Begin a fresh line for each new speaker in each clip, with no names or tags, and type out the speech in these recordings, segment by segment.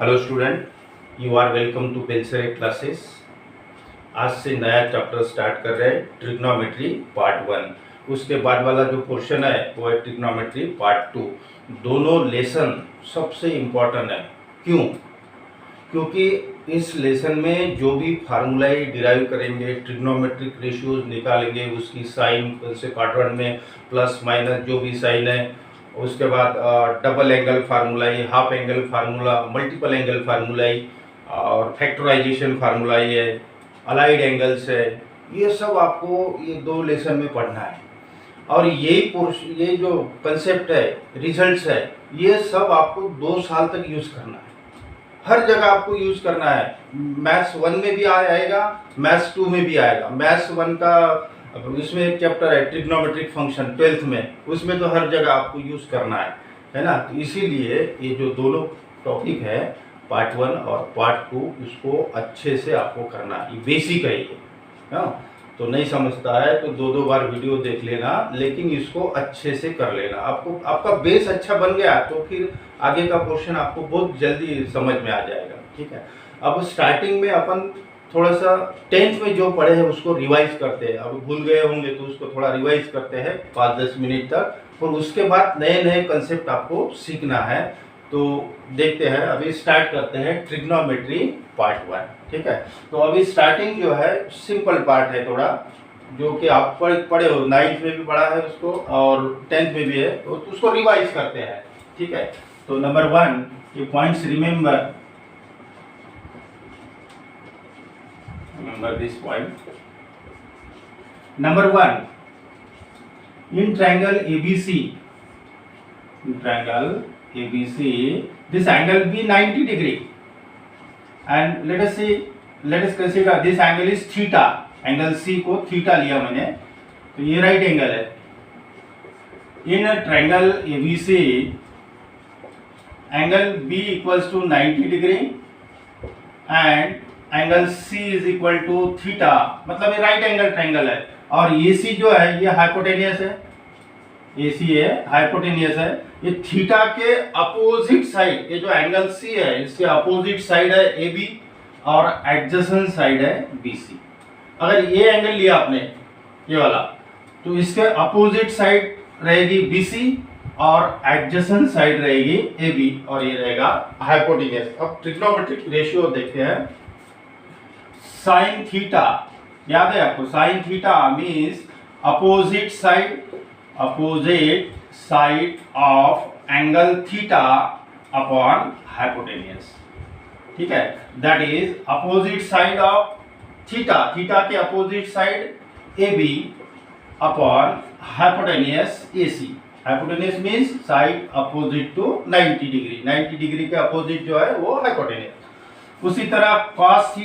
Hello student, you are welcome to पेंसरे classes. आज से नया चैप्टर स्टार्ट कर रहे हैं, ट्रिग्नोमेट्री पार्ट 1। उसके बाद वाला जो पोर्शन है वो है ट्रिग्नोमेट्री पार्ट 2। दोनों लेसन सबसे इम्पोर्टेंट है। क्यों? क्योंकि इस लेसन में जो भी फार्मूलाए डिराइव करेंगे, ट्रिग्नोमेट्रिक रेशियोज निकालेंगे, उसकी साइन से क्वाड्रेंट में प्लस माइनस जो भी साइन है, उसके बाद double angle formulae, half angle formula, multiple angle formulae और फैक्टराइजेशन फार्मूलाई है, अलाइड एंगल्स है, ये सब आपको ये दो लेसन में पढ़ना है। और ये जो कंसेप्ट है, रिजल्ट्स है, ये सब आपको 2 साल तक यूज़ करना है। हर जगह आपको यूज़ करना है। मैथ्स 1 में भी आएगा, मैथ्स 2 में भी आएगा। मैथ्स 1 का इसमें एक चैप्टर है ट्रिग्नोमेट्रिक फंक्शन 12th में, उसमें तो हर जगह आपको यूज़ करना है ना। तो इसीलिए ये जो दोनों टॉपिक है पार्ट 1 और पार्ट 2, इसको अच्छे से आपको करना है। ये बेसिक है ये, हाँ। तो नहीं समझता है तो 2-2 बार वीडियो देख लेना, लेकिन इसको अच्छे से कर लेना। आपका बेस अच्छा बन गया तो फिर आगे का पोर्शन आपको बहुत जल्दी समझ में आ जाएगा। ठीक है, अब स्टार्टिंग में अपन थोड़ा सा 10th में जो पढ़े हैं उसको रिवाइज करते हैं। अब भूल गए होंगे तो उसको थोड़ा रिवाइज करते हैं 5-10 मिनट तक, और उसके बाद नए नए कंसेप्ट आपको सीखना है। तो देखते हैं, अभी स्टार्ट करते हैं ट्रिग्नोमेट्री पार्ट 1। ठीक है, तो अभी स्टार्टिंग जो है सिंपल पार्ट है थोड़ा, जो कि आप पढ़े हो, 9th में भी पढ़ा है उसको और 10th में भी है, तो उसको रिवाइज करते हैं। ठीक है, तो नंबर 1 ये points remember this point. Number 1, in triangle ABC, this angle be 90 degree, and let us consider this angle is theta. Angle C को थीटा लिया मैंने, तो ये राइट एंगल है। In triangle ABC angle B equals to 90 degree and angle C is equal to theta, मतलब ये right angle triangle है। और AC जो है ये हाइपोटेनियस है, AC है हाइपोटेनियस है। ये थीटा के अपोजिट साइड, ये जो एंगल C है इसके अपोजिट साइड है AB और एडजेसेंट साइड है BC। अगर ये एंगल लिया आपने ये वाला, तो इसके अपोजिट साइड रहेगी BC और एडजेसेंट साइड रहेगी AB, और ये रहेगा हाइपोटेनियस। अब ट्रिग्नोमेट्रिक रेशियो देखते हैं। साइन थीटा याद है आपको, sine theta means opposite side of angle theta upon hypotenuse. ठीक है, that is opposite side of theta के opposite side AB upon hypotenuse AC। Hypotenuse means side opposite to 90 degree, 90 degree के opposite जो है वो हाइपोटेनियस। उसी तरह cos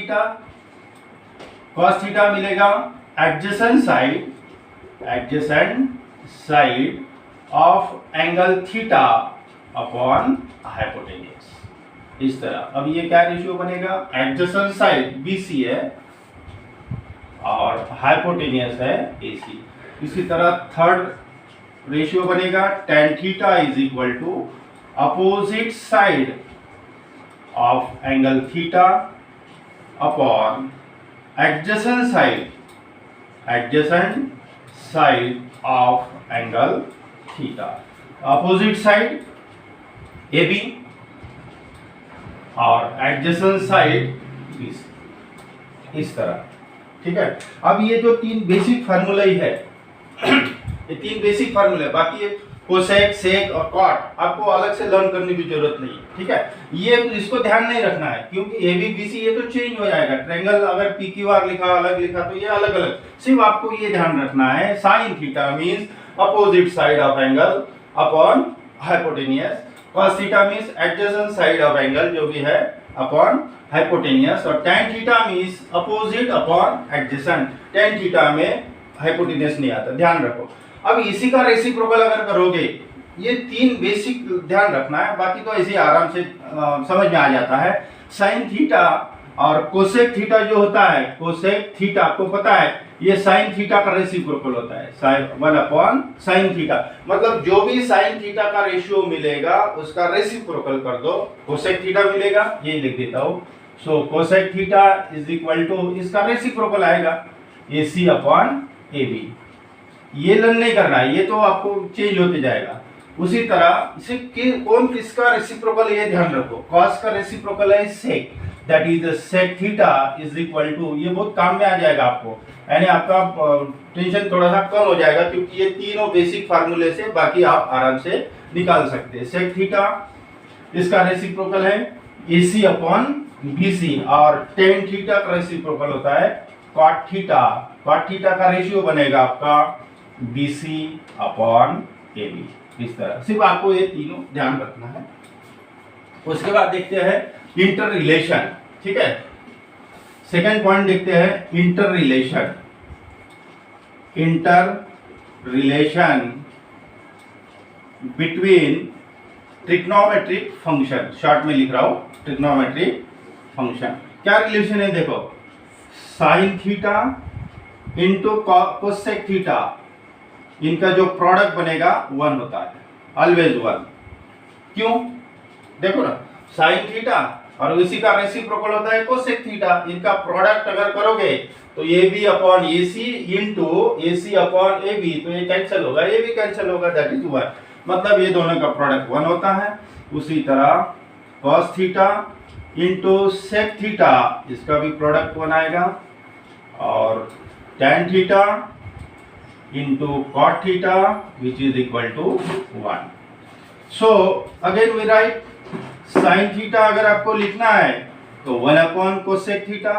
theta मिलेगा adjacent side of angle theta upon hypotenuse, इस तरह। अब ये क्या रेशियो बनेगा, एडजेसेंट साइड BC है और हाइपोटेनियस है AC। इसी तरह थर्ड रेशियो बनेगा tan theta is equal to opposite side of angle theta upon adjacent side of angle theta. Opposite side AB और एडजेसेंट साइड BC, इस तरह। ठीक है, अब ये जो 3 बेसिक फार्मूला ही है ये 3 बेसिक फार्मूला है, बाकी कोसेक, सेक और कॉट आपको अलग से लर्न करने की जरूरत नहीं है। ठीक है, ये इसको ध्यान नहीं रखना है, क्योंकि AB BC ये तो चेंज हो जाएगा। ट्रायंगल अगर PQR लिखा अलग लिखा तो ये अलग अलग, सिर्फ आपको ये ध्यान रखना है sine theta means opposite side of angle upon hypotenuse, cos theta means adjacent side of angle जो भी है अपॉन हाइपोटेनियस, और tan theta means opposite upon adjacent. tan theta में हाइपोटेनियस नहीं आता, ध्यान रखो। अब इसी का रेसिप्रोकल अगर करोगे, ये 3 बेसिक ध्यान रखना है, बाकी तो ऐसे आराम से समझ में आ जाता है। साइन थीटा और कोसेक थीटा जो होता है, कोसेक थीटा आपको पता है ये साइन थीटा का रेसिप्रोकल होता है, साइन 1/sin थीटा। मतलब जो भी साइन थीटा का रेशियो मिलेगा उसका रेसिप्रोकल कर दो, कोसेक थीटा मिलेगा, ये लिख देता हूं। So cosec theta is equal to इसका रेसिप्रोकल आएगा AC/AB। ये लर्न नहीं करना है, ये तो आपको चेंज होते जाएगा। उसी तरह इसे कौन किसका रेसिप्रोकल ये ध्यान रखो, कॉस का रेसिप्रोकल है sec, that is sec theta is equal to, ये बहुत काम में आ जाएगा आपको, यानी आपका टेंशन थोड़ा सा कम हो जाएगा क्योंकि ये तीनों बेसिक फार्मूले से बाकी आप आराम से निकाल सकते हैं। सेक थीटा इसका रेसिप्रोकल है AC/BC और टेन थीटा का रेसिप्रोकल होता है कॉट थीटा। कॉट थीटा का रेशियो बनेगा आपका BC/AB। इस तरह सिर्फ आपको ये तीनों ध्यान रखना है। उसके बाद देखते हैं इंटर रिलेशन, ठीक है। सेकेंड पॉइंट देखते हैं inter relation. Inter relation between trigonometric function, short में लिख रहा हूं ट्रिग्नोमेट्रिक फंक्शन। क्या रिलेशन है देखो, sine theta into cosec theta, इनका जो प्रोडक्ट बनेगा 1 होता है, ऑलवेज 1। क्यों देखो ना, साइन थीटा और उसी का रेसिप्रोकल होता है कोसेक थीटा, इनका प्रोडक्ट अगर करोगे तो AB/AC इंटू AC/AB, तो ये कैंसिल होगा, ये भी कैंसिल होगा, दैट इज 1। मतलब ये दोनों का प्रोडक्ट 1 होता है। उसी तरह cos theta into sec theta, इसका भी प्रोडक्ट 1 आएगा, और tan theta into cot theta which is equal to 1. So again we write sin theta, अगर आपको लिखना है तो 1/cosec theta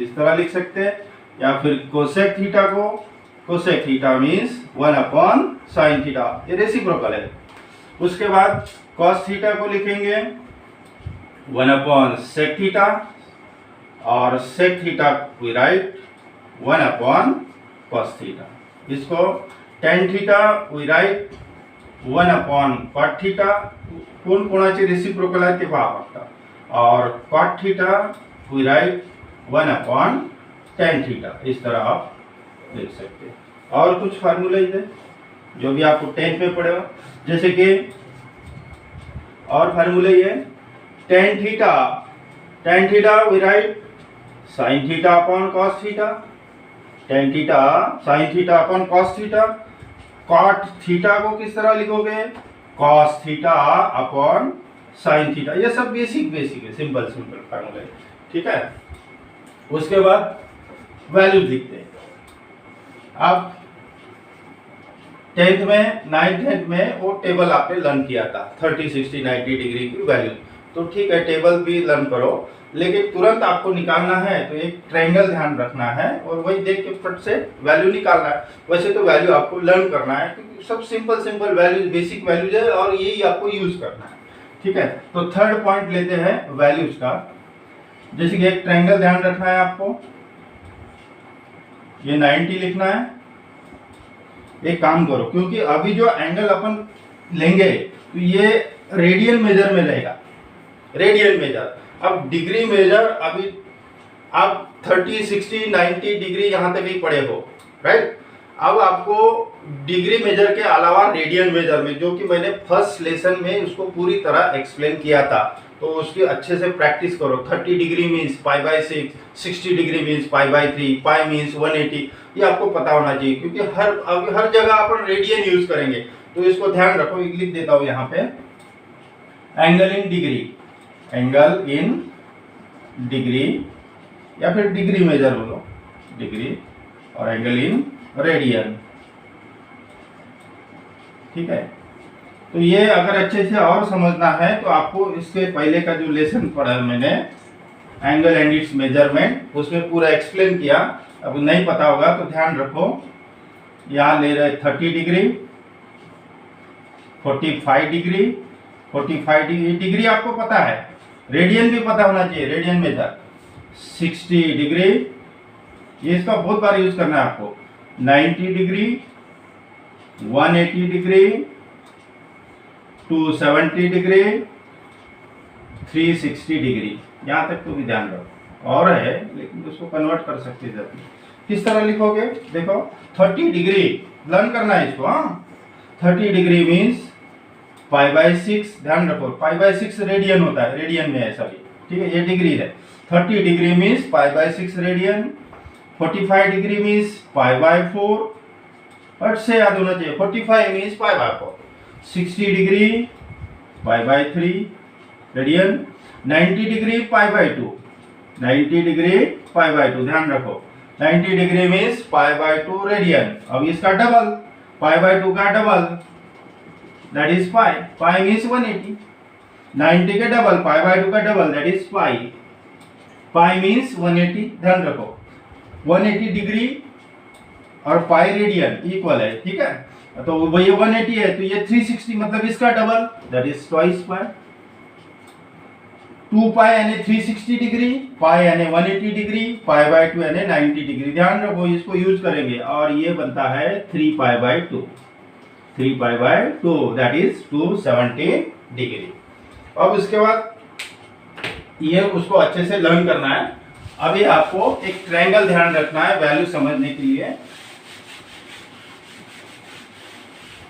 इस तरह लिख सकते हैं, या फिर cosec theta को cosec theta means 1/sin theta, ये रेसिप्रोकल है। उसके बाद cos theta को लिखेंगे 1/sec theta और sec theta we write 1/cos theta। इसको tan theta we write 1/cot theta, कोण कोणाचे रेसिप्रोकल आहे ते पहा फक्त, और cot theta we write 1/tan theta. इस तरह आप लिख सकते हैं। और कुछ फार्मूले है जो भी आपको 10th में पड़ेगा, जैसे कि और फार्मूले ये tan theta we write sin theta theta, tan theta sin theta theta. cot theta को किस तरह लिखोगे, cos थीटा/sin थीटा। ये सब बेसिक है, सिंपल फार्मूले, ठीक है। उसके बाद वैल्यू लिखते हैं। अब 10th में 9th में वो टेबल आपने लर्न किया था 30, 60, 90 डिग्री की वैल्यू, तो ठीक है टेबल भी लर्न करो, लेकिन तुरंत आपको निकालना है तो एक ट्रायंगल ध्यान रखना है और वही देख के फट से वैल्यू निकालना है। वैसे तो वैल्यू आपको लर्न करना है क्योंकि सब सिंपल वैल्यूज, बेसिक वैल्यूज है और यही आपको यूज करना है, ठीक है। तो थर्ड पॉइंट लेते हैं वैल्यूज का। जैसे कि एक ट्रायंगल ध्यान रखना है आपको, ये 90 लिखना है। एक काम करो, क्योंकि अभी जो एंगल अपन लेंगे तो ये रेडियन मेजर में रहेगा, रेडियन मेजर। अब डिग्री मेजर अभी आप 30, 60, 90 डिग्री यहां तक ही पढ़े हो, राइट। अब आपको डिग्री मेजर के अलावा रेडियन मेजर में, जो कि मैंने फर्स्ट लेसन में उसको पूरी तरह एक्सप्लेन किया था, तो उसकी अच्छे से प्रैक्टिस करो। 30 degree means π/6, 60 degree means π/3, pi means 180, ये आपको पता होना चाहिए क्योंकि हर जगह अपन रेडियन यूज करेंगे, तो इसको ध्यान रखो। लिख देता हूं यहाँ पे angle in degree, angle in degree, या फिर डिग्री मेजर बोलो, डिग्री, और एंगल इन रेडियन, ठीक है। तो ये अगर अच्छे से और समझना है तो आपको इससे पहले का जो लेसन पढ़ा मैंने एंगल एंड इट्स मेजरमेंट, उसमें पूरा एक्सप्लेन किया। अब नहीं पता होगा तो ध्यान रखो, यहाँ ले रहे 30 डिग्री, 45 डिग्री, 45 डिग्री आपको पता है, रेडियन भी पता होना चाहिए, रेडियन मेजर 60 डिग्री, ये इसका बहुत बार यूज करना है आपको, 90 डिग्री, 180 डिग्री, 270 डिग्री, 360 डिग्री, यहाँ तक तो भी ध्यान रखो, और है लेकिन उसको कन्वर्ट कर सकते हैं। किस तरह लिखोगे देखो, 30 डिग्री लर्न करना है इसको। हाँ, 30 डिग्री मीन्स π/6, ध्यान रखो π/6 रेडियन होता है, रेडियन में है सभी, ठीक है, ये डिग्री है। 30 degree means π/6 radian. 45 degree means π/4, हट से याद होना चाहिए, 45 means π/4। 60 degree π/3 radian. 90 degree π/2, 90 degree π/2, ध्यान रखो 90 डिग्री मीन्स π/2 रेडियन। अब इसका डबल, π/2 का double that is pi, pi means 180। 90 के डबल π/2 का double that is pi, pi means 180, ध्यान रखो 180 डिग्री और पाई रेडियन इक्वल है, ठीक है। तो वो ये 180 है तो ये 360 मतलब इसका डबल दैट इज ट्वाइस पाई। 2 पाई यानी 360 डिग्री, पाई यानी 180 डिग्री, π/2 यानी 90 डिग्री, ध्यान रखो इसको यूज करेंगे। और ये बनता है 3π/2, 3π/2 दैट इज 270 डिग्री। अब उसके बाद ये उसको अच्छे से लर्न करना है। अभी आपको एक ट्रायंगल ध्यान रखना है वैल्यू समझने के लिए।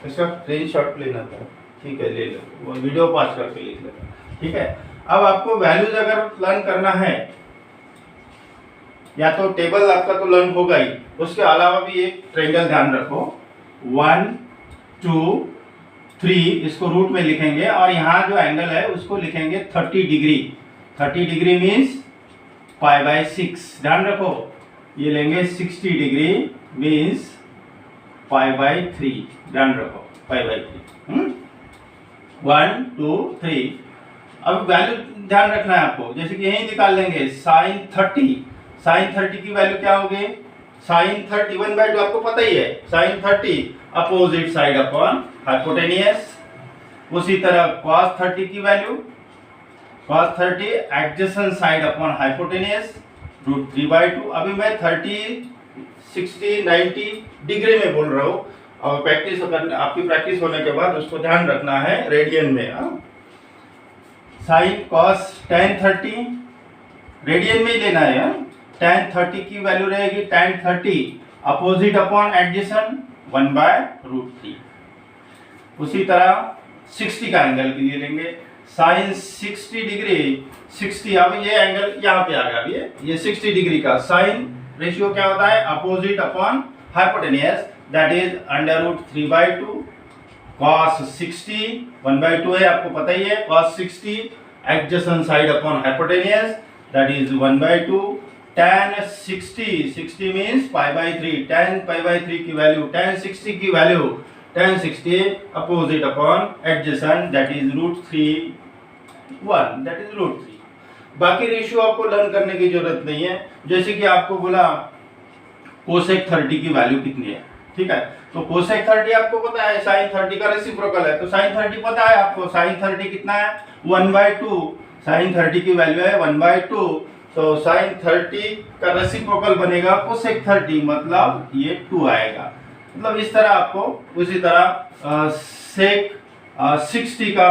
इसका स्क्रीनशॉट लेना था, ठीक है, ले लो, वो वीडियो पॉज करके लिख लो, ठीक है। अब आपको वैल्यूज अगर लर्न करना है, या तो टेबल आपका तो लर्न होगा ही, उसके अलावा भी एक ट्रायंगल ध्यान रखो। 1 2 3 इसको रूट में लिखेंगे और यहाँ जो एंगल है उसको लिखेंगे 30 डिग्री। 30 डिग्री मीन्स π/6, ध्यान रखो ये लेंगे 60 डिग्री मीन्स π/3, ध्यान रखो π/3। 1 2 3। अब वैल्यू ध्यान रखना है आपको, जैसे कि यही निकाल लेंगे साइन 30। साइन 30 की वैल्यू क्या होगी, साइन 30 1/2 आपको पता ही है, sine 30 opposite side upon hypotenuse. उसी तरह cos 30 की value, cos 30 adjacent side upon hypotenuse √3/2। अभी मैं 30 60 90 डिग्री में बोल रहा हूँ, और प्रैक्टिस आपकी प्रैक्टिस होने के बाद उसको ध्यान रखना है रेडियन में। साइन cos tan 30 रेडियन में ही लेना है। tan 30 की वैल्यू रहेगी tan 30 अपोजिट अपॉन एडजेसेंट 1/√3। उसी तरह 60 का एंगल के लिए लेंगे साइन 60 डिग्री 60। अब ये एंगल यहाँ पे आ गया, ये 60 डिग्री का साइन रेशियो क्या होता है, opposite upon hypotenuse that is √3/2। cos 60 1/2 है, आपको पता ही है, cos 60 adjacent side upon hypotenuse that is 1/2। tan 60 means π/3, tan π/3 की वैल्यू, tan 60 की value tan 60 opposite upon adjacent that is √3 that is √3। बाकी रेशियो आपको लर्न करने की जरूरत नहीं है। जैसे कि आपको बोला कोसेक 30 की वैल्यू कितनी है, ठीक है, तो कोसेक 30 आपको पता है साइन 30 का रेसिप्रोकल है, तो साइन 30 पता है आपको, साइन 30 कितना है 1/2, साइन 30 की वैल्यू है 1/2, तो साइन 30 का रेसिप्रोकल बनेगा कोसेक 30, मतलब ये 2 आएगा। मतलब इस तरह आपको, उसी तरह सेक 60 का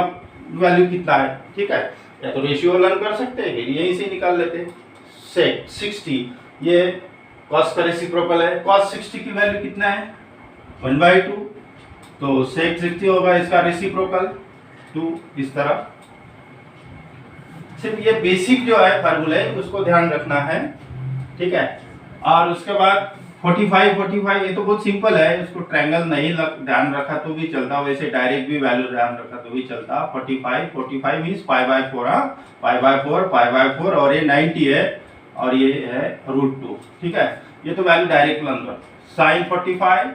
वैल्यू कितना है, ठीक है, या तो रेशियो लर्न कर सकते हैं, यहीं से निकाल लेते हैं। सेक 60 ये कॉस का रेसिप्रोकल है, कॉस 60 की वैल्यू कितना है 1/2, तो सेक 60 होगा इसका रेसिप्रोकल 2। इस तरह सिर्फ ये बेसिक जो है फार्मूला है उसको ध्यान रखना है, ठीक है। और उसके बाद 45 ये तो बहुत सिंपल है, इसको ट्रायंगल नहीं ध्यान रखा तो भी चलता, वैसे डायरेक्ट भी वैल्यू ध्यान रखा तो भी चलता। 45 मीन्स π/4 और ये 90 है और ये है √2, ठीक है, ये तो value direct learn. Sine 45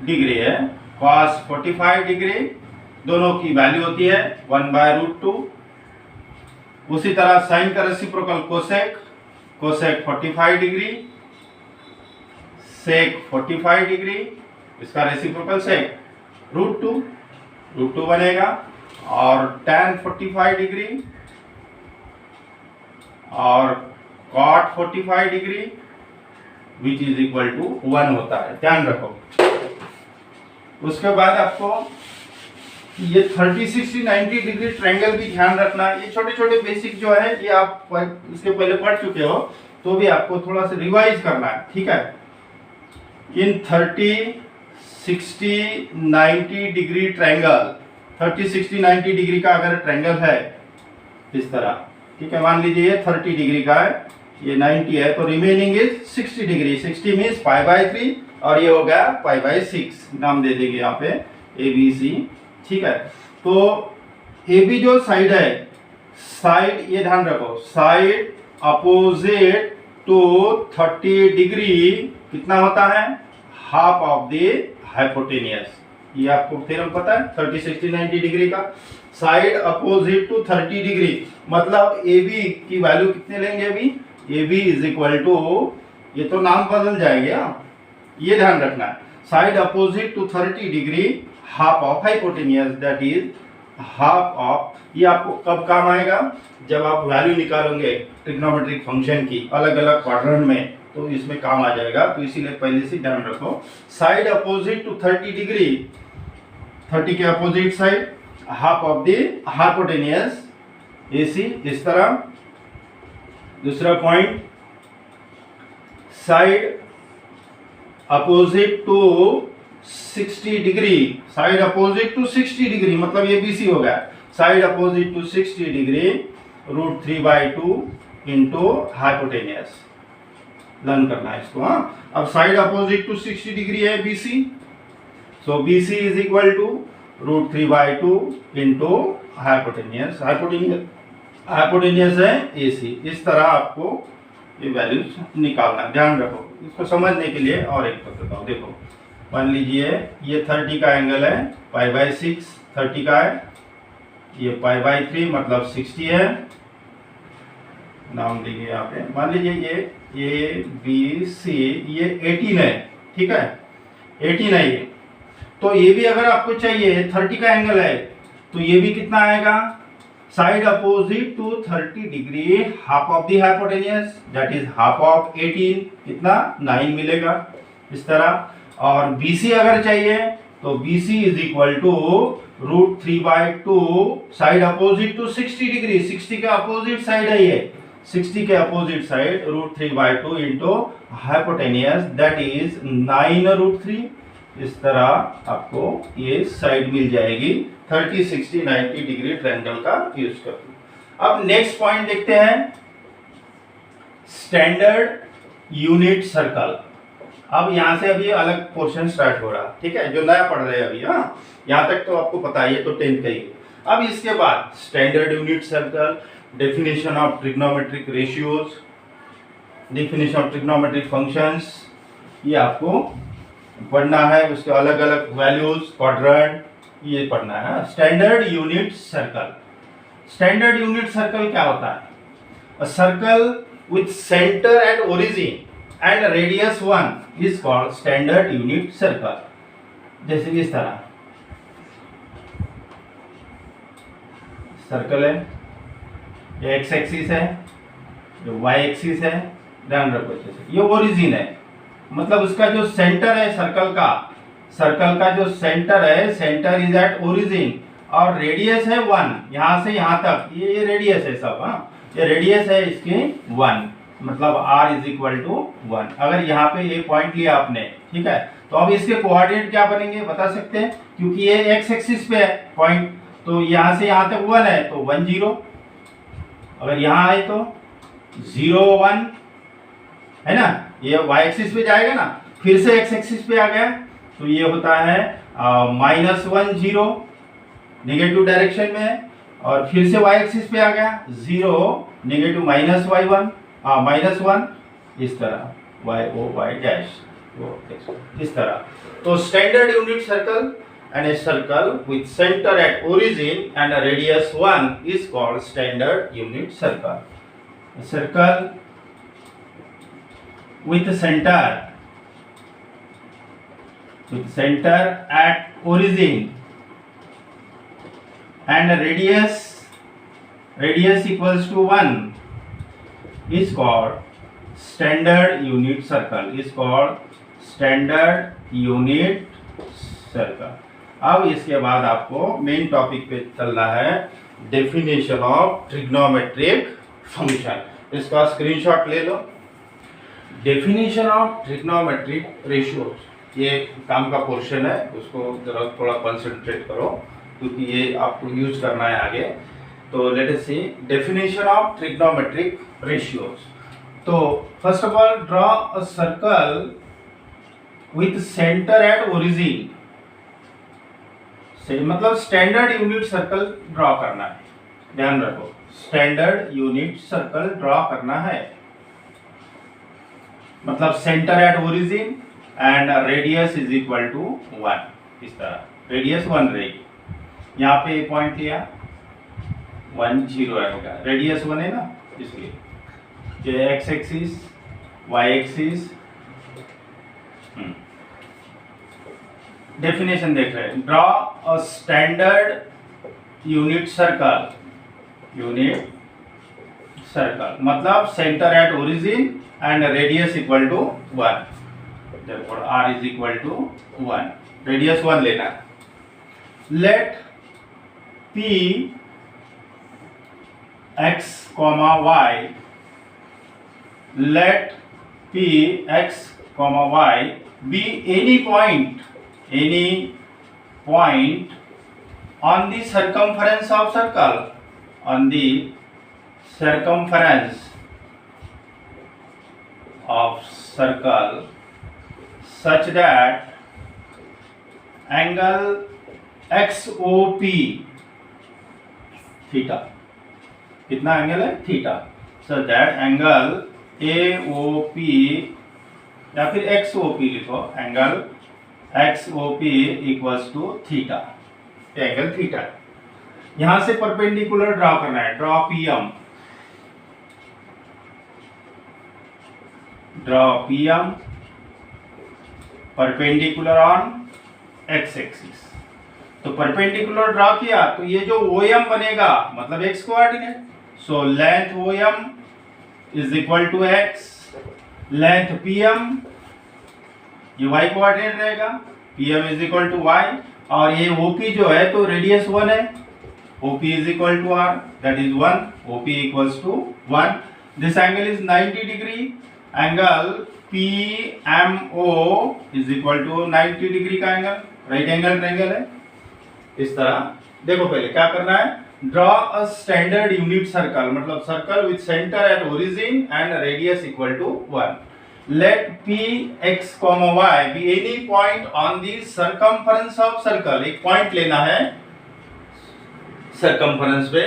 degree है, cos 45 डिग्री, दोनों की वैल्यू होती है 1/√2। उसी तरह साइन का reciprocal cosec 45 degree, sec 45 degree, इसका रेसिप्रोकल सेक √2 बनेगा। और tan 45 डिग्री और cot 45 degree which is equal to 1 होता है, ध्यान रखो। उसके बाद आपको ये 30 60 90 डिग्री ट्रायंगल भी ध्यान रखना। ये छोटे छोटे बेसिक जो है ये आप इसके पहले पढ़ चुके हो, तो भी आपको थोड़ा सा रिवाइज करना है, ठीक है। इन 30 60 90 डिग्री ट्रायंगल, 30 60 90 डिग्री का अगर ट्रायंगल है इस तरह, ठीक है, मान लीजिए ये 30 डिग्री का है, ये 90 है, तो रिमेनिंग इज 60 डिग्री। 60 मीन्स π/3 और ये हो गया π/6, नाम दे देंगे यहाँ पे ABC, ठीक है। तो AB जो साइड है, साइड ये ध्यान रखो, साइड अपोजिट टू 30 डिग्री कितना होता है, हाफ ऑफ द हाइपोटेनियस। ये आपको थ्योरम पता है 30 60 90 डिग्री का। साइड अपोजिट टू 30 डिग्री मतलब AB की वैल्यू कितने लेंगे अभी, AB इज इक्वल टू, ये तो नाम बदल जाएगा, ये ध्यान रखना है, side opposite to 30 degree half of hypotenuse, that is half of. ये आपको कब काम आएगा, जब आप वैल्यू निकालोगे ट्रिग्नोमेट्रिक फंक्शन की अलग अलग क्वाड्रेंट में, तो इसमें काम आ जाएगा। तो इसीलिए पहले से ध्यान रखो, साइड अपोजिट टू 30 डिग्री, 30 के opposite side half of the hypotenuse AC, इस तरह। दूसरा point, side opposite to 60 degree, side opposite to 60 degree मतलब ये BC हो गया, side opposite to 60 degree √3/2 into hypotenuse. Learn करना है इसको, हाँ। अब साइड अपोजिट टू 60 डिग्री है BC, so BC is equal to √3/2 into hypotenuse, hypotenuse है AC। इस तरह आपको ये वैल्यूज निकालना, ध्यान रखो। इसको समझने के लिए और एक बताता हूँ, देखो मान लीजिए ये 30 का एंगल है π/6, 30 का है, ये π/3 मतलब 60 है, नाम देंगे यहाँ पे। मान लीजिए ये ABC ये 18 है, ठीक है, 18 है ये। तो ये भी अगर आपको चाहिए 30 का एंगल है, तो ये भी कितना आएगा, side opposite to 30 degree half of the hypotenuse, that is half of 18, कितना 9 मिलेगा इस तरह। और BC अगर चाहिए तो BC is equal to √3/2 side opposite to 60 degree, 60 के अपोजिट साइड है ये, 60 के opposite side √3/2 into hypotenuse, that is 9√3। इस तरह आपको ये साइड मिल जाएगी 30 60 90 डिग्री ट्रायंगल का यूज करके। अब नेक्स्ट पॉइंट देखते हैं, स्टैंडर्ड यूनिट सर्कल। अब यहाँ से अभी अलग पोर्शन स्टार्ट हो रहा, ठीक है, जो नया पढ़ रहे हैं अभी, हाँ, यहाँ तक तो आपको पता है, ये तो 10th का ही। अब इसके बाद standard unit circle, definition of trigonometric ratios, definition of trigonometric functions, ये आपको पढ़ना है। उसके अलग अलग वैल्यूज, क्वाड्रेंट, ये पढ़ना है। Standard unit circle, standard unit circle क्या होता है, अ circle with centre at origin and radius 1 is called standard unit circle. जैसे इस तरह सर्कल है, ये एक्स एक्सिस है, जो वाई एक्सिस है, ध्यान रखो। जैसे ये ओरिजिन है, मतलब उसका जो सेंटर है सर्कल का जो सेंटर है, सेंटर इज एट ओरिजिन, और रेडियस है 1, यहाँ से यहाँ तक, ये रेडियस है सब, हाँ, ये रेडियस है इसकी 1, मतलब r इज इक्वल टू 1। अगर यहाँ पे ये पॉइंट लिया आपने, ठीक है, तो अब इसके कोऑर्डिनेट क्या बनेंगे बता सकते हैं, क्योंकि ये एक्स एक्सिस पे है पॉइंट, तो यहाँ से यहाँ तक 1 है, तो 1 0, अगर यहाँ आए तो 0 1 है ना, ये y एक्सिस पे जाएगा ना, फिर से x एक्सिस पे आ गया, तो ये होता है -1 0 नेगेटिव डायरेक्शन में, और फिर से y एक्सिस पे आ गया 0 नेगेटिव -y1 -1, इस तरह y डैश, इस तरह। तो standard unit circle and a circle with center at origin and a radius 1 is called standard unit circle. A circle with center at origin and radius equals to 1 is called standard unit circle. अब इसके बाद आपको main topic पे चलना है, definition of trigonometric function. इसका screenshot ले लो। Definition of trigonometric ratio, ये काम का पोर्शन है, उसको जरा थोड़ा कंसंट्रेट करो क्योंकि ये आपको यूज करना है आगे। तो let us see definition of trigonometric ratios. तो first of all draw a circle with centre at origin, मतलब स्टैंडर्ड यूनिट सर्कल ड्रॉ करना है। ध्यान रखो, स्टैंडर्ड यूनिट सर्कल ड्रॉ करना है, मतलब centre at origin and radius is equal to 1। इस तरह रेडियस 1 रहेगी। यहाँ पे पॉइंट लिया 1 0 रहेगा, रेडियस 1 है ना, इसलिए ये x axis y axis. Definition देख रहे हैं, draw a standard unit circle मतलब centre at origin and radius equal to 1, therefore r is equal to 1, radius 1 लेना है। Let p x y, let p x y be any point on the circumference of circle, on the circumference of circle such that angle XOP theta, कितना angle है theta, so that angle AOP या फिर XOP लिखो, angle XOP equals to theta, angle theta. यहां से perpendicular draw करना है, draw PM perpendicular on x axis. तो परपेंडिकुलर ड्रॉ किया तो ये जो OM बनेगा मतलब x coordinate, so length OM is equal to x, length PM ये y कोऑर्डिनेट रहेगा, PM is equal to y, और ये OP जो है तो रेडियस 1 है, OP is equal to r, that is 1, OP equals to 1। This angle is 90 degree, angle PMO is equal to 90 degree का angle, right angle triangle है। इस तरह देखो, पहले क्या करना है, draw a standard unit circle, मतलब circle with centre at origin and radius equal to 1। Let p x y be any point on the circumference of circle, एक पॉइंट लेना है circumference पे,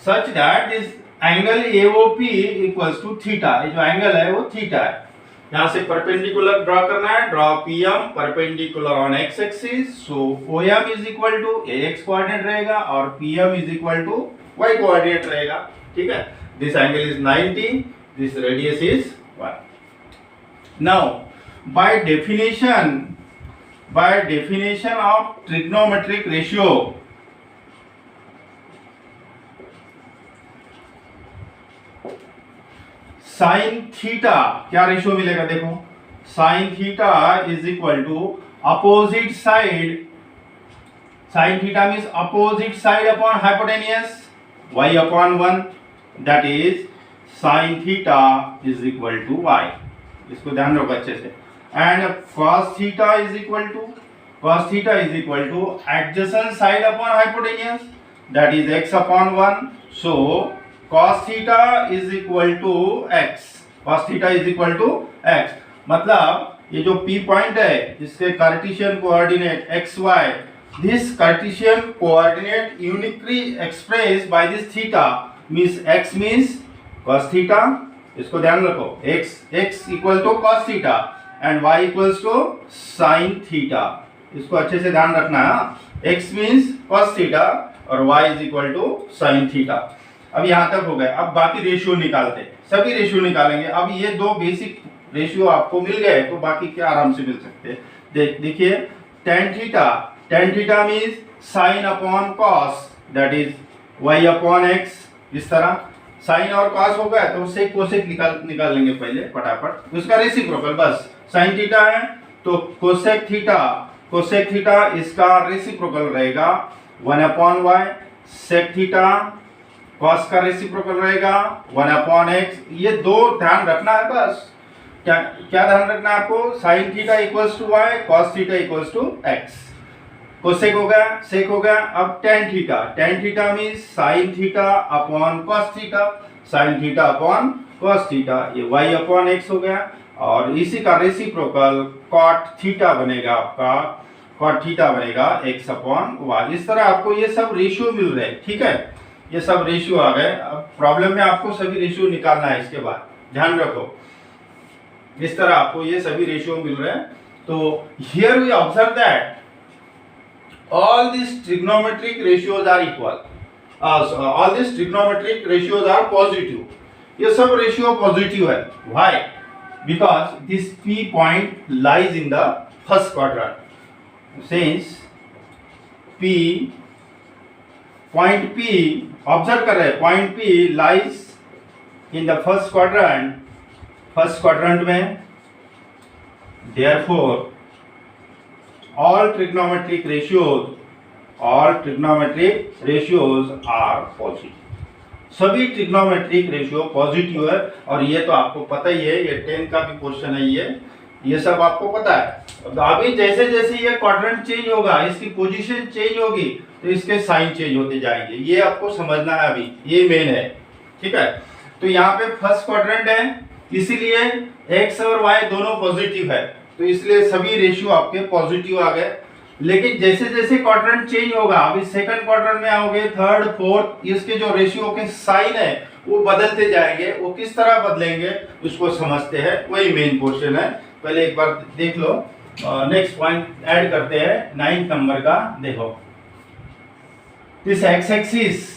such that this angle AOP equals to theta, ये जो angle है वो theta है। यहाँ से परपेंडिकुलर ड्रॉ करना है, draw PM perpendicular on x axis, so OM is equal to ax coordinate रहेगा और PM is equal to y coordinate रहेगा, ठीक है। This angle is 90, this radius is 1। Now by definition of trigonometric ratio, sin theta क्या ratio मिलेगा, देखो sin theta is equal to opposite side, sin theta means opposite side upon hypotenuse y upon 1, that is sin theta is equal to y। इसको ध्यान रखो अच्छे से। And cos theta is equal to adjacent side upon hypotenuse, that is x upon 1, so cos theta is equal to x, मतलब ये जो P point है इसके Cartesian coordinate xy, this Cartesian coordinate uniquely expressed by this theta means x means cos theta, इसको ध्यान रखो, x equal to cos theta and y equals to sin theta, इसको अच्छे से ध्यान रखना है। x मींस cos थीटा और y is equal to sin theta. अब यहाँ तक हो गए, अब बाकी रेशियो निकालते, सभी रेशियो निकालेंगे। अब ये दो बेसिक रेशियो आपको मिल गए तो बाकी क्या आराम से मिल सकते हैं। देखिए tan theta means sin upon cos, that is y upon x। इस तरह साइन और कॉस हो गया तो उससे कोसेक निकाल लेंगे पहले फटाफट, उसका रेसिप्रोकल, बस साइन थीटा है तो कोसेक थीटा कोसेक थीटा इसका रेसिप्रोकल रहेगा 1/y, सेक थीटा कॉस का रेसिप्रोकल रहेगा 1/x। ये दो ध्यान रखना है बस। क्या क्या ध्यान रखना है आपको? Sine theta equals to y, cos theta equals to x. Cosec हो गया, सेक हो गया। अब tan theta means sine theta upon cos theta, sine theta upon cos theta, ये y अपॉन एक्स हो गया। और इसी का रेसिप्रोकल कॉट थीटा बनेगा आपका, कॉट थीटा बनेगा x अपॉन वाई। इस तरह आपको ये सब रेशियो मिल रहे हैं, ठीक है, ये सब रेशियो आ गए। अब प्रॉब्लम में आपको सभी रेशियो निकालना है, इसके बाद ध्यान रखो, इस तरह आपको ये सभी रेशियो मिल रहे हैं। तो here we observe that all these trigonometric ratios are equal, all these trigonometric ratios are positive, ये सब रेशियो पॉजिटिव है। why? because this p point lies in the first quadrant, since p point p observe कर रहे हैं, point p lies in the first quadrant में, therefore all trigonometric ratios are positive, सभी trigonometric ratio positive है। और ये तो आपको पता ही है, ये 10 का भी क्वेश्चन है, ये सब आपको पता है। अभी जैसे जैसे ये क्वाड्रेंट चेंज होगा, इसकी पोजीशन चेंज होगी, तो इसके साइन चेंज होते जाएंगे, ये आपको समझना है, अभी ये मेन है, ठीक है। तो यहाँ पे फर्स्ट क्वाड्रेंट है, इसीलिए एक्स और वाई दोनों पॉजिटिव है, तो इसलिए सभी रेशियो आपके पॉजिटिव आ गए। लेकिन जैसे जैसे क्वाड्रेंट चेंज होगा, अभी सेकंड क्वाड्रेंट में आओगे, थर्ड फोर्थ, इसके जो रेशियो के साइन है वो बदलते जाएंगे। वो किस तरह बदलेंगे उसको समझते हैं, वही मेन पोर्शन है। पहले एक बार देख लो, नेक्स्ट पॉइंट ऐड करते हैं 9 नंबर का। देखो, this x axis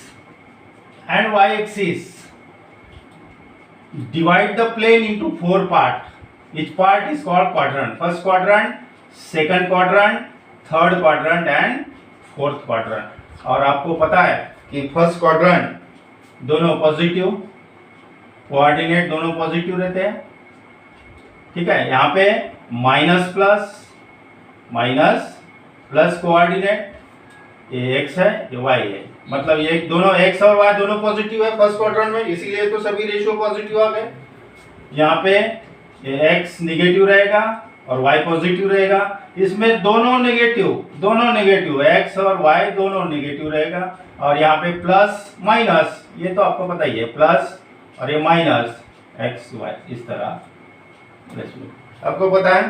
and y axis divide the plane into 4 parts. Each part is called quadrant. First quadrant, second quadrant, third quadrant and fourth quadrant. और आपको पता है कि फर्स्ट क्वाड्रेंट दोनों पॉजिटिव, कोऑर्डिनेट दोनों पॉजिटिव रहते हैं, ठीक है। यहाँ पे माइनस प्लस कोऑर्डिनेट, ये x है, ये y है, मतलब ये दोनों x और y दोनों पॉजिटिव है फर्स्ट क्वाड्रेंट में, इसीलिए तो सभी रेशियो पॉजिटिव आ गए। यहाँ पे ये x निगेटिव रहेगा और y पॉजिटिव रहेगा, इसमें दोनों नेगेटिव x और y दोनों नेगेटिव रहेगा। और यहाँ पे प्लस माइनस, ये तो आपको पता ही है, प्लस और ये माइनस x y, इस तरह आपको पता है।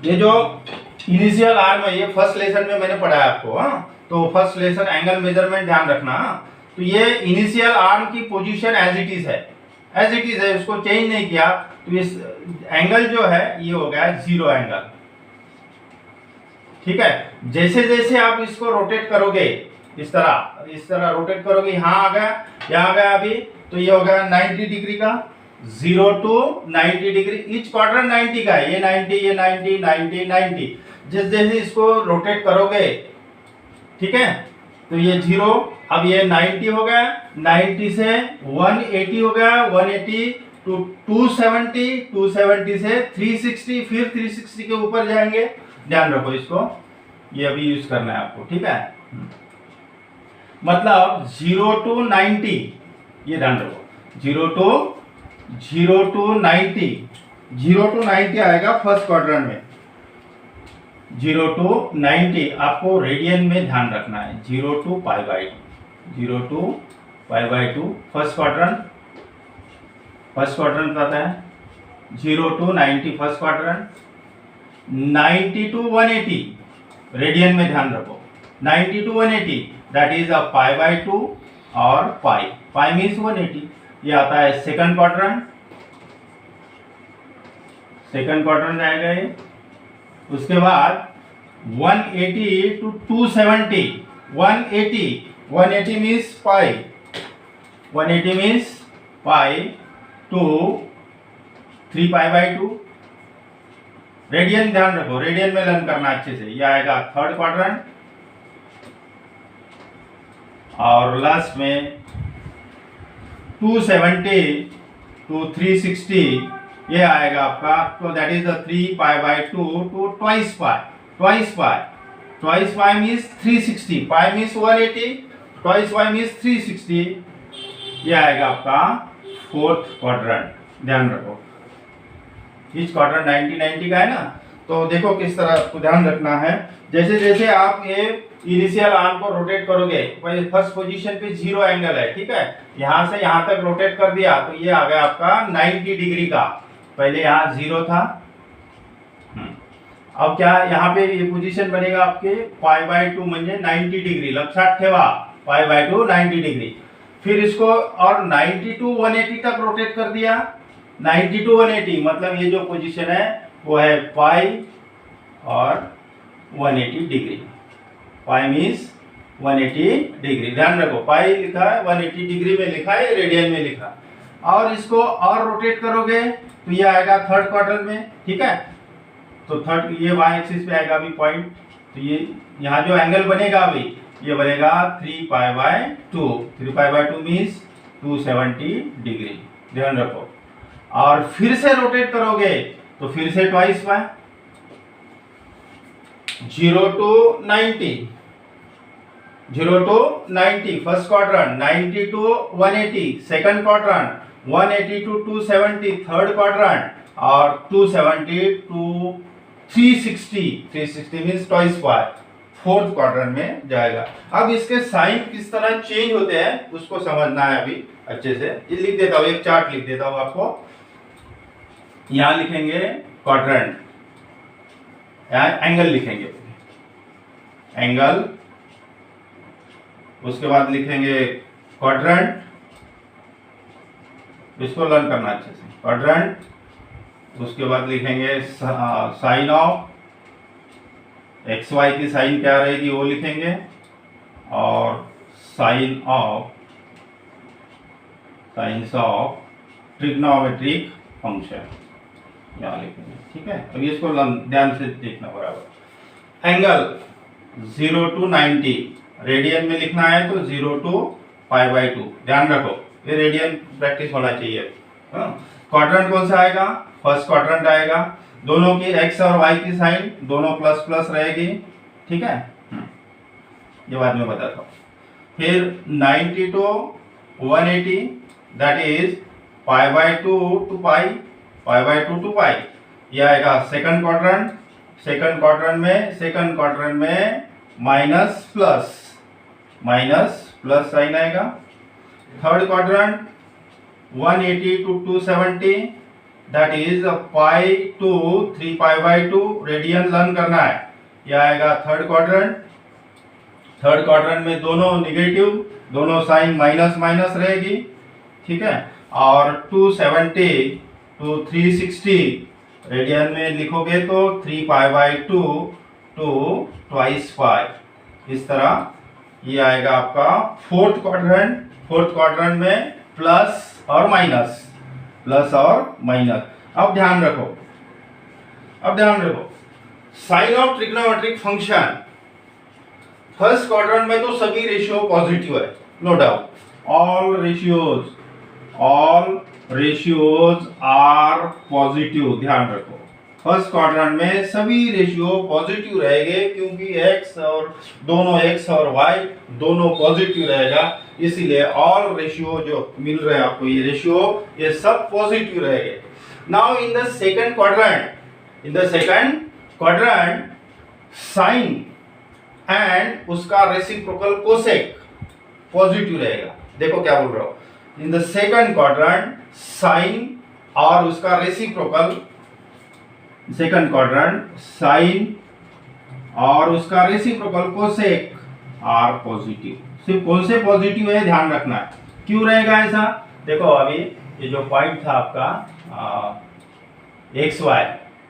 ये जो इनिशियल आर्म है, ये फर्स्ट लेसन में मैंने पढ़ाया आपको, हाँ, तो फर्स्ट लेसन एंगल मेजरमेंट ध्यान रखना। तो ये इनिशियल आर्म की पोजीशन एज इट इज है, उसको चेंज नहीं किया, तो इस एंगल जो है ये हो गया 0 एंगल, ठीक है। जैसे जैसे आप इसको रोटेट करोगे, इस तरह रोटेट करोगे, यहाँ आ गया अभी, तो ये हो गया 90 डिग्री का, 0 to 90 डिग्री, ईच क्वाड्रेंट 90 का है, ये 90, ये 90, 90, 90। जैसे जैसे इसको रोटेट करोगे, ठीक है, तो ये 0, अब ये 90 हो गया, 90 से 180 हो गया, 180 to 270, 270 से 360, फिर 360 के ऊपर जाएंगे। ध्यान रखो इसको, ये अभी यूज करना है आपको, ठीक है। मतलब 0 to 90, ये ध्यान रखो, 0 to 90 आएगा फर्स्ट क्वाड्रेंट में। 0 to 90 आपको रेडियन में ध्यान रखना है, 0 to π/2 फर्स्ट क्वाड्रेंट आता है, 0 to 90 first quadrant, 90 to 180 radian में ध्यान रखो, 90 to 180 दैट इज अ π/2 और पाई मीन्स 180, ये आता है सेकंड क्वाड्रेंट आएगा ये। उसके बाद 180 to 270, 180 means pi, 180 means pi to 3π/2। Radian ध्यान रखो, रेडियन में लर्न करना अच्छे से। ये आएगा थर्ड क्वाड्रेंट, और लास्ट में 270 to 360 ये आएगा आपका, तो that is 3π/2 to twice pi, twice pi. Twice pi means 360. Pi means 180. Twice pi means 360. ये आएगा आपका फोर्थ क्वाड्रेंट, ध्यान रखो। इस क्वाड्रेंट 90-90 का है ना, तो देखो किस तरह आपको ध्यान रखना है। जैसे जैसे आप ये इनिशियल आर्म को रोटेट करोगे, वही फर्स्ट पोजीशन पे 0 एंगल है, ठीक है, यहाँ से यहाँ तक रोटेट कर दिया तो ये आ गया आपका 90 डिग्री का। पहले यहाँ 0 था, अब क्या यहाँ पे ये पोजीशन बनेगा आपके π/2 म्हणजे 90 डिग्री, लक्षात ठेवा, π/2 90 डिग्री। फिर इसको और 90 to 180 तक रोटेट कर दिया, 90 to 180 मतलब ये जो पोजीशन है वो है पाई और 180 डिग्री। पाई मीन्स 180 डिग्री, ध्यान रखो, पाई लिखा है 180 डिग्री में लिखा है, रेडियन में लिखा। और इसको और रोटेट करोगे तो ये आएगा थर्ड क्वाड्रेंट में, ठीक है। तो थर्ड ये वाई एक्सिस पे आएगा अभी पॉइंट, तो ये यहाँ जो एंगल बनेगा अभी ये बनेगा 3π/2। 3π/2 मीन्स 270 डिग्री, ध्यान रखो। और फिर से रोटेट करोगे तो फिर से twice pi, 0 to 90, 0 to 90 first quadrant, 90 to 180 second quadrant, 180 to 270 third quadrant, और 270 to 360 means twice pi fourth quadrant में जाएगा। अब इसके साइन किस तरह चेंज होते हैं उसको समझना है अभी अच्छे से। ये लिख देता हूँ, एक चार्ट लिख देता हूँ आपको। यहां लिखेंगे क्वाड्रेंट, एंगल लिखेंगे, एंगल, उसके बाद लिखेंगे क्वाड्रेंट, इसको लर्न करना अच्छे से, क्वाड्रेंट, उसके बाद लिखेंगे साइन ऑफ एक्स वाई की साइन क्या रहेगी वो लिखेंगे, और साइन ऑफ ट्रिग्नोमेट्रिक फंक्शन यहाँ लिखेंगे, ठीक है। अब इसको ध्यान से देखना बराबर। एंगल 0 to 90 रेडियन में लिखना है तो 0 to π/2, ध्यान रखो, ये रेडियन प्रैक्टिस होना चाहिए। क्वाड्रेंट कौन सा आएगा, फर्स्ट क्वाड्रेंट आएगा, दोनों की एक्स और वाई की साइन दोनों प्लस प्लस रहेगी, ठीक है, ये बाद में बताता हूँ। फिर 90 to 180 दैट इज π/2 to π, ये आएगा सेकंड क्वाड्रेंट। सेकंड क्वाड्रेंट में माइनस प्लस साइन आएगा। Third quadrant 180 to 270 that is π to 3π/2 radian learn करना है, यह आएगा थर्ड क्वाड्रेंट में दोनों निगेटिव, दोनों साइन माइनस माइनस रहेगी, ठीक है। और 270 to 360 रेडियन में लिखोगे तो 3π/2 to ट्वाइस पाई, इस तरह ये आएगा आपका फोर्थ क्वाड्रेंट में प्लस और माइनस। अब ध्यान रखो, sign of trigonometric function first quadrant में तो सभी रेशियो पॉजिटिव है, no doubt, all ratios are positive, ध्यान रखो। फर्स्ट क्वाड्रेंट में सभी रेशियो पॉजिटिव रहेंगे क्योंकि एक्स और वाई दोनों पॉजिटिव रहेगा, इसीलिए ऑल रेशियो जो मिल रहे हैं आपको ये रेशियो ये सब पॉजिटिव रहेंगे। Now in the second quadrant sine and उसका रेसिप्रोकल कोसेक पॉजिटिव रहेगा। देखो क्या बोल रहा हूं, in the second quadrant sine और उसका रेसिप्रोकल, सेकंड क्वाड्रेंट साइन और उसका रेसिप्रोकल कोसेक आर पॉजिटिव। सिर्फ कौन से पॉजिटिव है ध्यान रखना है, क्यों रहेगा ऐसा। देखो अभी ये जो पॉइंट था आपका एक्स वाई,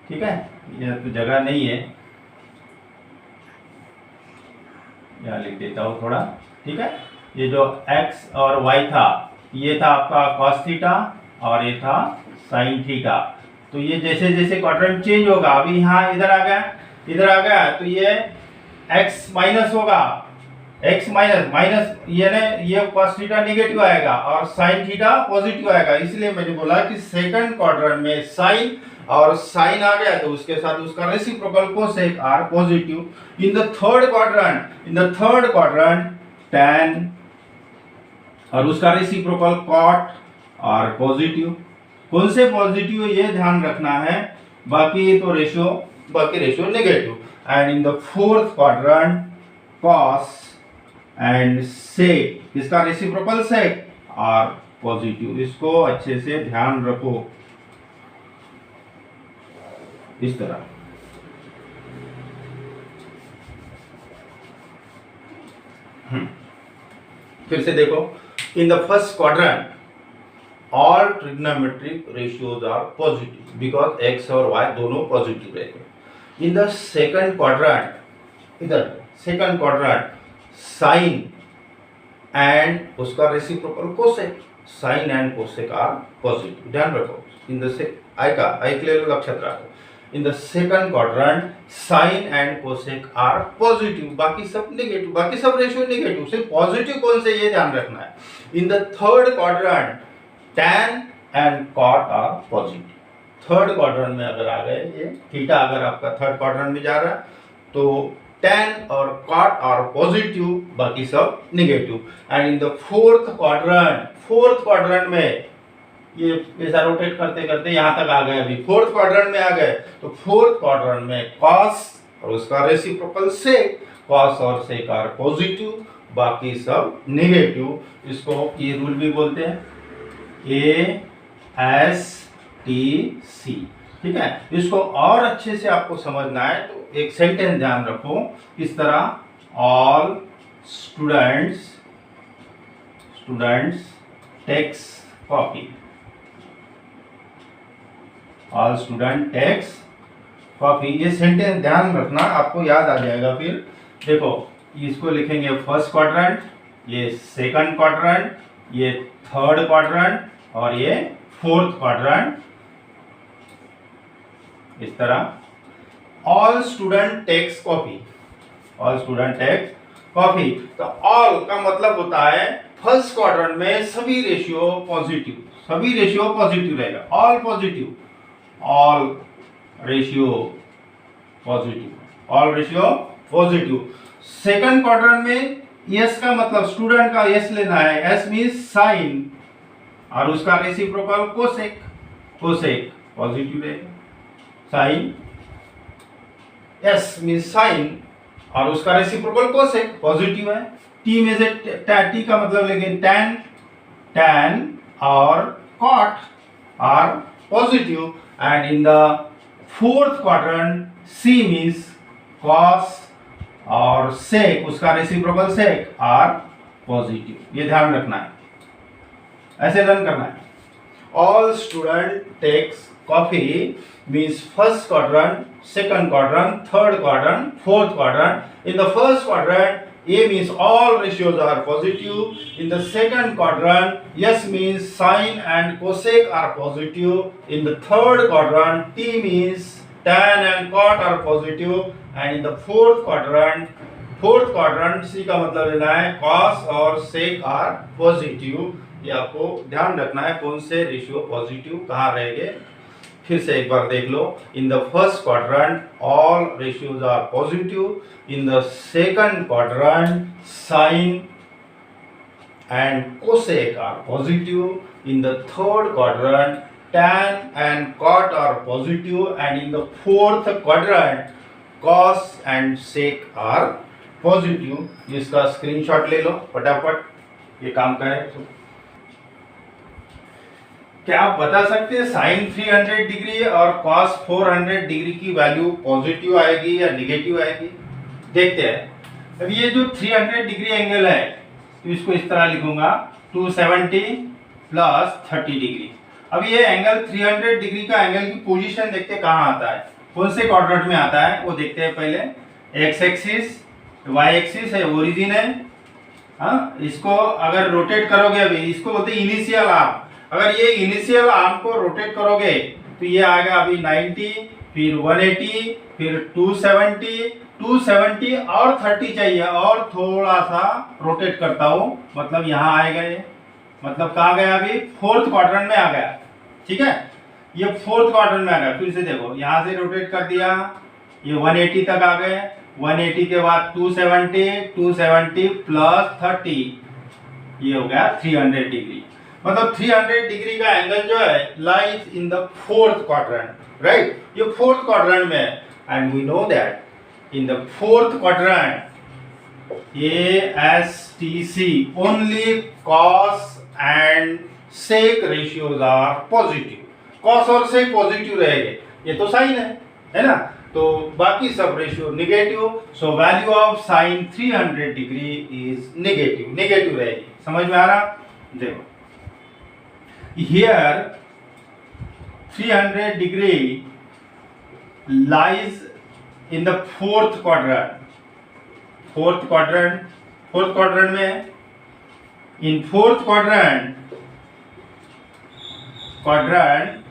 ठीक है, ये तो जगह नहीं है, यहाँ लिख देता हूँ थोड़ा, ठीक है। ये जो एक्स और वाई था ये था आपका कॉस थीटा और ये था साइन थीटा। तो ये जैसे जैसे क्वाड्रेंट चेंज होगा, अभी यहाँ इधर आ गया तो ये x माइनस होगा, एक्स माइनस माइनस ये cos थीटा नेगेटिव आएगा और sin थीटा पॉजिटिव आएगा, इसलिए मैंने बोला कि सेकंड क्वाड्रेंट में sin और sin आ गया तो उसके साथ उसका reciprocal cosec are positive. In the third quadrant tan और उसका रेसिप्रोकल cot आर पॉजिटिव। कौन से पॉजिटिव ये ध्यान रखना है, बाकी ratio negative. And in the fourth quadrant cos and sec, इसका रेसिप्रोकल sec आर पॉजिटिव। इसको अच्छे से ध्यान रखो इस तरह। फिर से देखो, in the first quadrant all trigonometric ratios are positive because x और y दोनों पॉजिटिव रहेंगे। इन द सेकंड क्वाड्रेंट, इधर सेकंड क्वाड्रेंट साइन एंड उसका reciprocal cosec, sine and cosec are positive. ध्यान रखो, इन द आई के लिए लक्षात रखो, in the second quadrant sine and cosec are positive, बाकी सब नेगेटिव, बाकी सब रेशियो नेगेटिव, सिर्फ पॉजिटिव कौन से ये ध्यान रखना है। In the third quadrant tan and cot are positive. Third quadrant में अगर आ गए ये थीटा, अगर आपका थर्ड क्वाड्रेंट में जा रहा है तो tan और cot आर पॉजिटिव, बाकी सब negative. And in the fourth quadrant में ये ऐसा रोटेट करते करते यहाँ तक आ गए, अभी फोर्थ क्वाड्रेंट में आ गए तो फोर्थ क्वाड्रेंट में cos और उसका रेसिप्रोकल sec, cos और sec आर पॉजिटिव, बाकी सब नेगेटिव। इसको ये रूल भी बोलते हैं ASTC, ठीक है। इसको और अच्छे से आपको समझना है तो एक सेंटेंस ध्यान रखो इस तरह, all students takes copy, all student takes copy, ये सेंटेंस ध्यान रखना, आपको याद आ जाएगा। फिर देखो, इसको लिखेंगे फर्स्ट क्वाड्रेंट, ये सेकंड क्वाड्रेंट, ये थर्ड क्वाड्रेंट और ये फोर्थ क्वाड्रेंट, इस तरह। All student takes copy, all student takes copy, तो ऑल का मतलब होता है फर्स्ट क्वाड्रेंट में सभी रेशियो पॉजिटिव रहेगा, all positive, all ratio positive. Second quadrant में यस का मतलब स्टूडेंट का यस लेना है, एस मींस साइन और उसका रेसिप्रोकल कोसेक पॉजिटिव रहेगा, साइन, एस मींस साइन और उसका रेसिप्रोकल कोसेक पॉजिटिव है। टी में से टी का मतलब लेंगे tan और cot are positive. And in the fourth quadrant C means cos और sec, उसका रेसिप्रोकल sec आर पॉजिटिव। ये ध्यान रखना है, ऐसे रन करना है। All student takes coffee means first quadrant, second quadrant, third quadrant, fourth quadrant. In the first quadrant A means all ratios are positive. In the second quadrant, yes means sine and cosec are positive. In the third quadrant, T means tan and cot are positive. And in the fourth quadrant, C का मतलब लेना है cos और sec are positive. ये आपको ध्यान रखना है कौन से रेशियो पॉजिटिव कहाँ रहेंगे। फिर से एक बार देख लो, in the first quadrant all ratios are positive, in the second quadrant sine and cosec are positive, in the third quadrant tan and cot are positive, and in the fourth quadrant cos and sec are positive. इसका screenshot ले लो फटाफट, ये काम का है। क्या आप बता सकते हैं साइन 300 डिग्री और कॉस 400 डिग्री की वैल्यू पॉजिटिव आएगी या निगेटिव आएगी? देखते हैं। अब ये जो 300 डिग्री एंगल है तो इसको इस तरह लिखूंगा 270 प्लस 30 डिग्री। अब ये एंगल 300 डिग्री का एंगल की पोजीशन देखते हैं कहाँ आता है, कौन से क्वाड्रेंट में आता है वो देखते हैं पहले। एक्स एक्सिस, वाई एक्सिस है, ओरिजिन है। हाँ, इसको अगर रोटेट करोगे, अभी इसको बोलते हैं इनिशियल आर्म। अगर ये इनिशियल आर्म को रोटेट करोगे तो ये आएगा अभी 90, फिर 180, फिर 270 और 30 चाहिए, और थोड़ा सा रोटेट करता हूं, मतलब यहां आएगा ये, मतलब कहाँ गया अभी, फोर्थ क्वाड्रेंट में आ गया। ठीक है, ये फोर्थ क्वाड्रेंट में आ गया। फिर से देखो, यहां से रोटेट कर दिया, ये 180 तक आ गए। 180 के बाद 270 प्लस 30, ये हो गया 300 डिग्री। मतलब 300 डिग्री का एंगल जो है lies in the fourth quadrant, right. ये फोर्थ क्वाड्रेंट में है, and we know that in the fourth quadrant ASTC only cos and sec ratios are positive. Cos और सेक पॉजिटिव रहेंगे, ये तो साइन है ना, तो बाकी सब ratio negative. So value of sine 300 degree is negative रहेगी। समझ में आ रहा? देखो here 300 degree lies in the fourth quadrant में, in fourth quadrant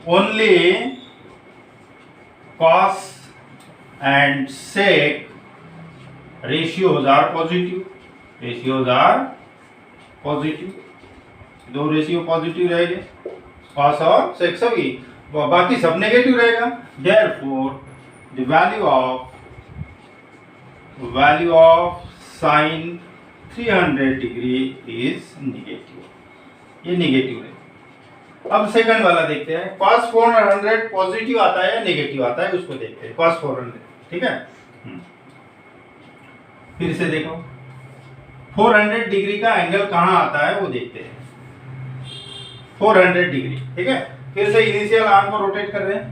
only cos and sec ratios are positive, दो रेशियो पॉजिटिव रहेंगे, कॉस और सेक सभी, बाकी सब नेगेटिव रहेगा। Therefore the value of sine 300 degree is negative, ये नेगेटिव है। अब सेकंड वाला देखते हैं, cos 400 पॉजिटिव आता है या नेगेटिव आता है, उसको देखते हैं। cos 400, ठीक है। फिर से देखो 400 डिग्री का एंगल कहां आता है वो देखते हैं। 400 डिग्री, ठीक है। फिर से इनिशियल आर्म को रोटेट कर रहे हैं,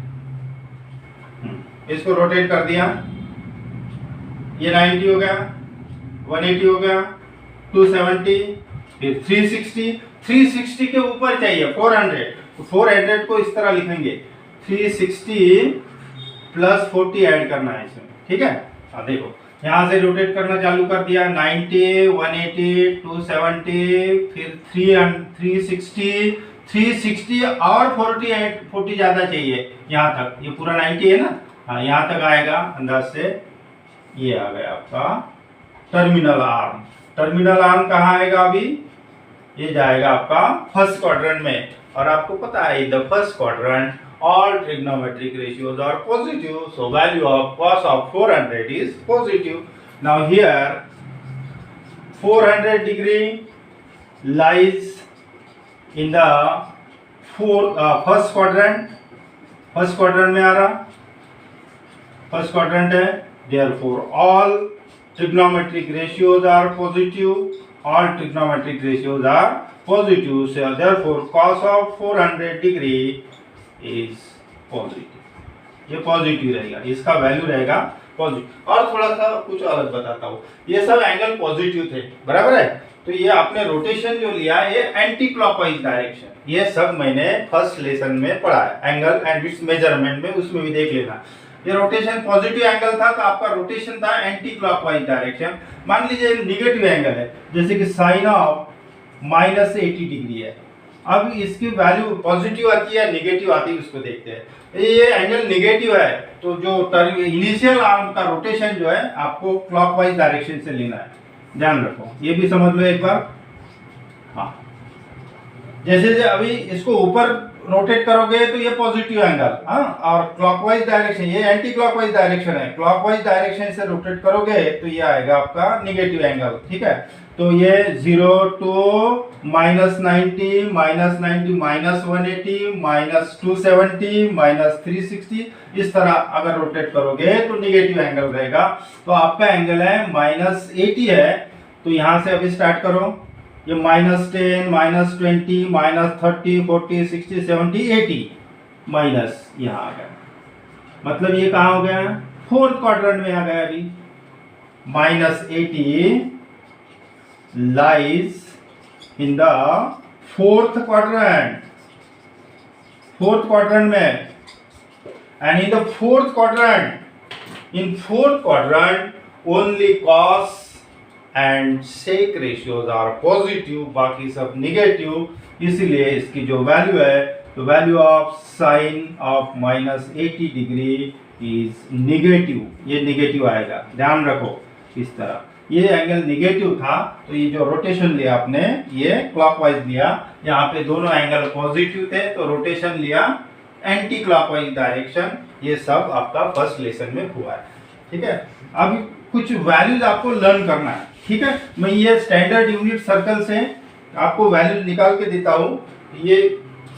इसको रोटेट कर दिया, ये 90 हो गया, 180 हो गया, 270, फिर 360 के ऊपर चाहिए 400 को इस तरह लिखेंगे, 360 प्लस 40 ऐड करना है इसमें, ठीक है। देखो यहां से रोटेट करना चालू कर दिया, 90, 180, 270, फिर 360 और 40 ज्यादा चाहिए यहाँ तक, ये पूरा 90 है ना, हाँ यहाँ तक आएगा अंदाज से। ये आ गया आपका टर्मिनल आर्म। टर्मिनल आर्म कहाँ आएगा अभी, ये जाएगा आपका फर्स्ट क्वाड्रेंट में, और आपको पता है in the first quadrant all trigonometric ratios are positive, so value of cos of 400 is positive. Now here 400 degree lies in the first quadrant में आ रहा, फर्स्ट क्वाड्रेंट है, therefore all trigonometric ratios are positive, so therefore cos of 400 degree is positive, ये positive रहेगा, इसका value रहेगा positive. और थोड़ा सा कुछ अलग बताता हूँ, ये सब एंगल पॉजिटिव थे, बराबर है। तो ये आपने रोटेशन जो लिया, ये एंटी क्लॉकवाइज डायरेक्शन, ये सब मैंने फर्स्ट लेसन में पढ़ा है, एंगल एंड इट्स मेजरमेंट में, उसमें भी देख लेना। ये रोटेशन पॉजिटिव एंगल था, तो आपका रोटेशन था एंटी क्लॉकवाइज डायरेक्शन। मान लीजिए निगेटिव एंगल है, जैसे कि साइन ऑफ -80 डिग्री है, अब इसकी वैल्यू पॉजिटिव आती है नेगेटिव आती है, उसको देखते हैं। ये एंगल नेगेटिव है, तो जो इनिशियल आर्म का रोटेशन जो है आपको क्लॉकवाइज डायरेक्शन से लेना है, ध्यान रखो, ये भी समझ लो एक बार। हाँ, जैसे अभी इसको ऊपर रोटेट करोगे तो ये पॉजिटिव एंगल, हाँ, और क्लॉकवाइज डायरेक्शन, ये एंटी क्लॉकवाइज डायरेक्शन है, क्लॉकवाइज डायरेक्शन से रोटेट करोगे तो ये आएगा आपका नेगेटिव एंगल, ठीक है। तो ये 0 to -90, -180, -270, -360, इस तरह अगर रोटेट करोगे तो नेगेटिव एंगल रहेगा। तो आपका एंगल है -80 है, तो यहाँ से अभी स्टार्ट करो, ये -10, -20, -30, 40, 60, 70, 80 माइनस यहाँ आ गया, मतलब ये कहाँ हो गया, फोर्थ क्वाड्रेंट में आ गया अभी। -80 lies in the fourth quadrant में, and in the fourth quadrant only cos and sec ratios are positive, बाकी सब नेगेटिव, इसलिए इसकी जो वैल्यू है, तो value of sine of -80 degree is negative, ये नेगेटिव आएगा, ध्यान रखो इस तरह। ये एंगल नेगेटिव था तो ये जो रोटेशन लिया आपने ये क्लॉकवाइज लिया, यहाँ पे दोनों एंगल पॉजिटिव थे तो रोटेशन लिया एंटी क्लॉकवाइज डायरेक्शन। ये सब आपका फर्स्ट लेसन में हुआ है, ठीक है। अब कुछ वैल्यूज आपको लर्न करना है, ठीक है। मैं ये स्टैंडर्ड यूनिट सर्कल से आपको वैल्यूज निकाल के देता हूँ, ये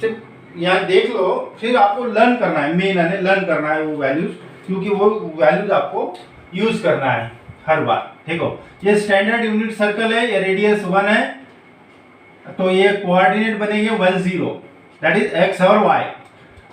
सिर्फ यहाँ देख लो, फिर आपको लर्न करना है, मेन है लर्न करना है वो वैल्यूज, क्योंकि वो वैल्यूज आपको यूज करना है हर बार। देखो ये स्टैंडर्ड यूनिट सर्कल है, ये रेडियस 1 है, तो ये कोऑर्डिनेट बनेंगे 1 0, दैट इज x और y।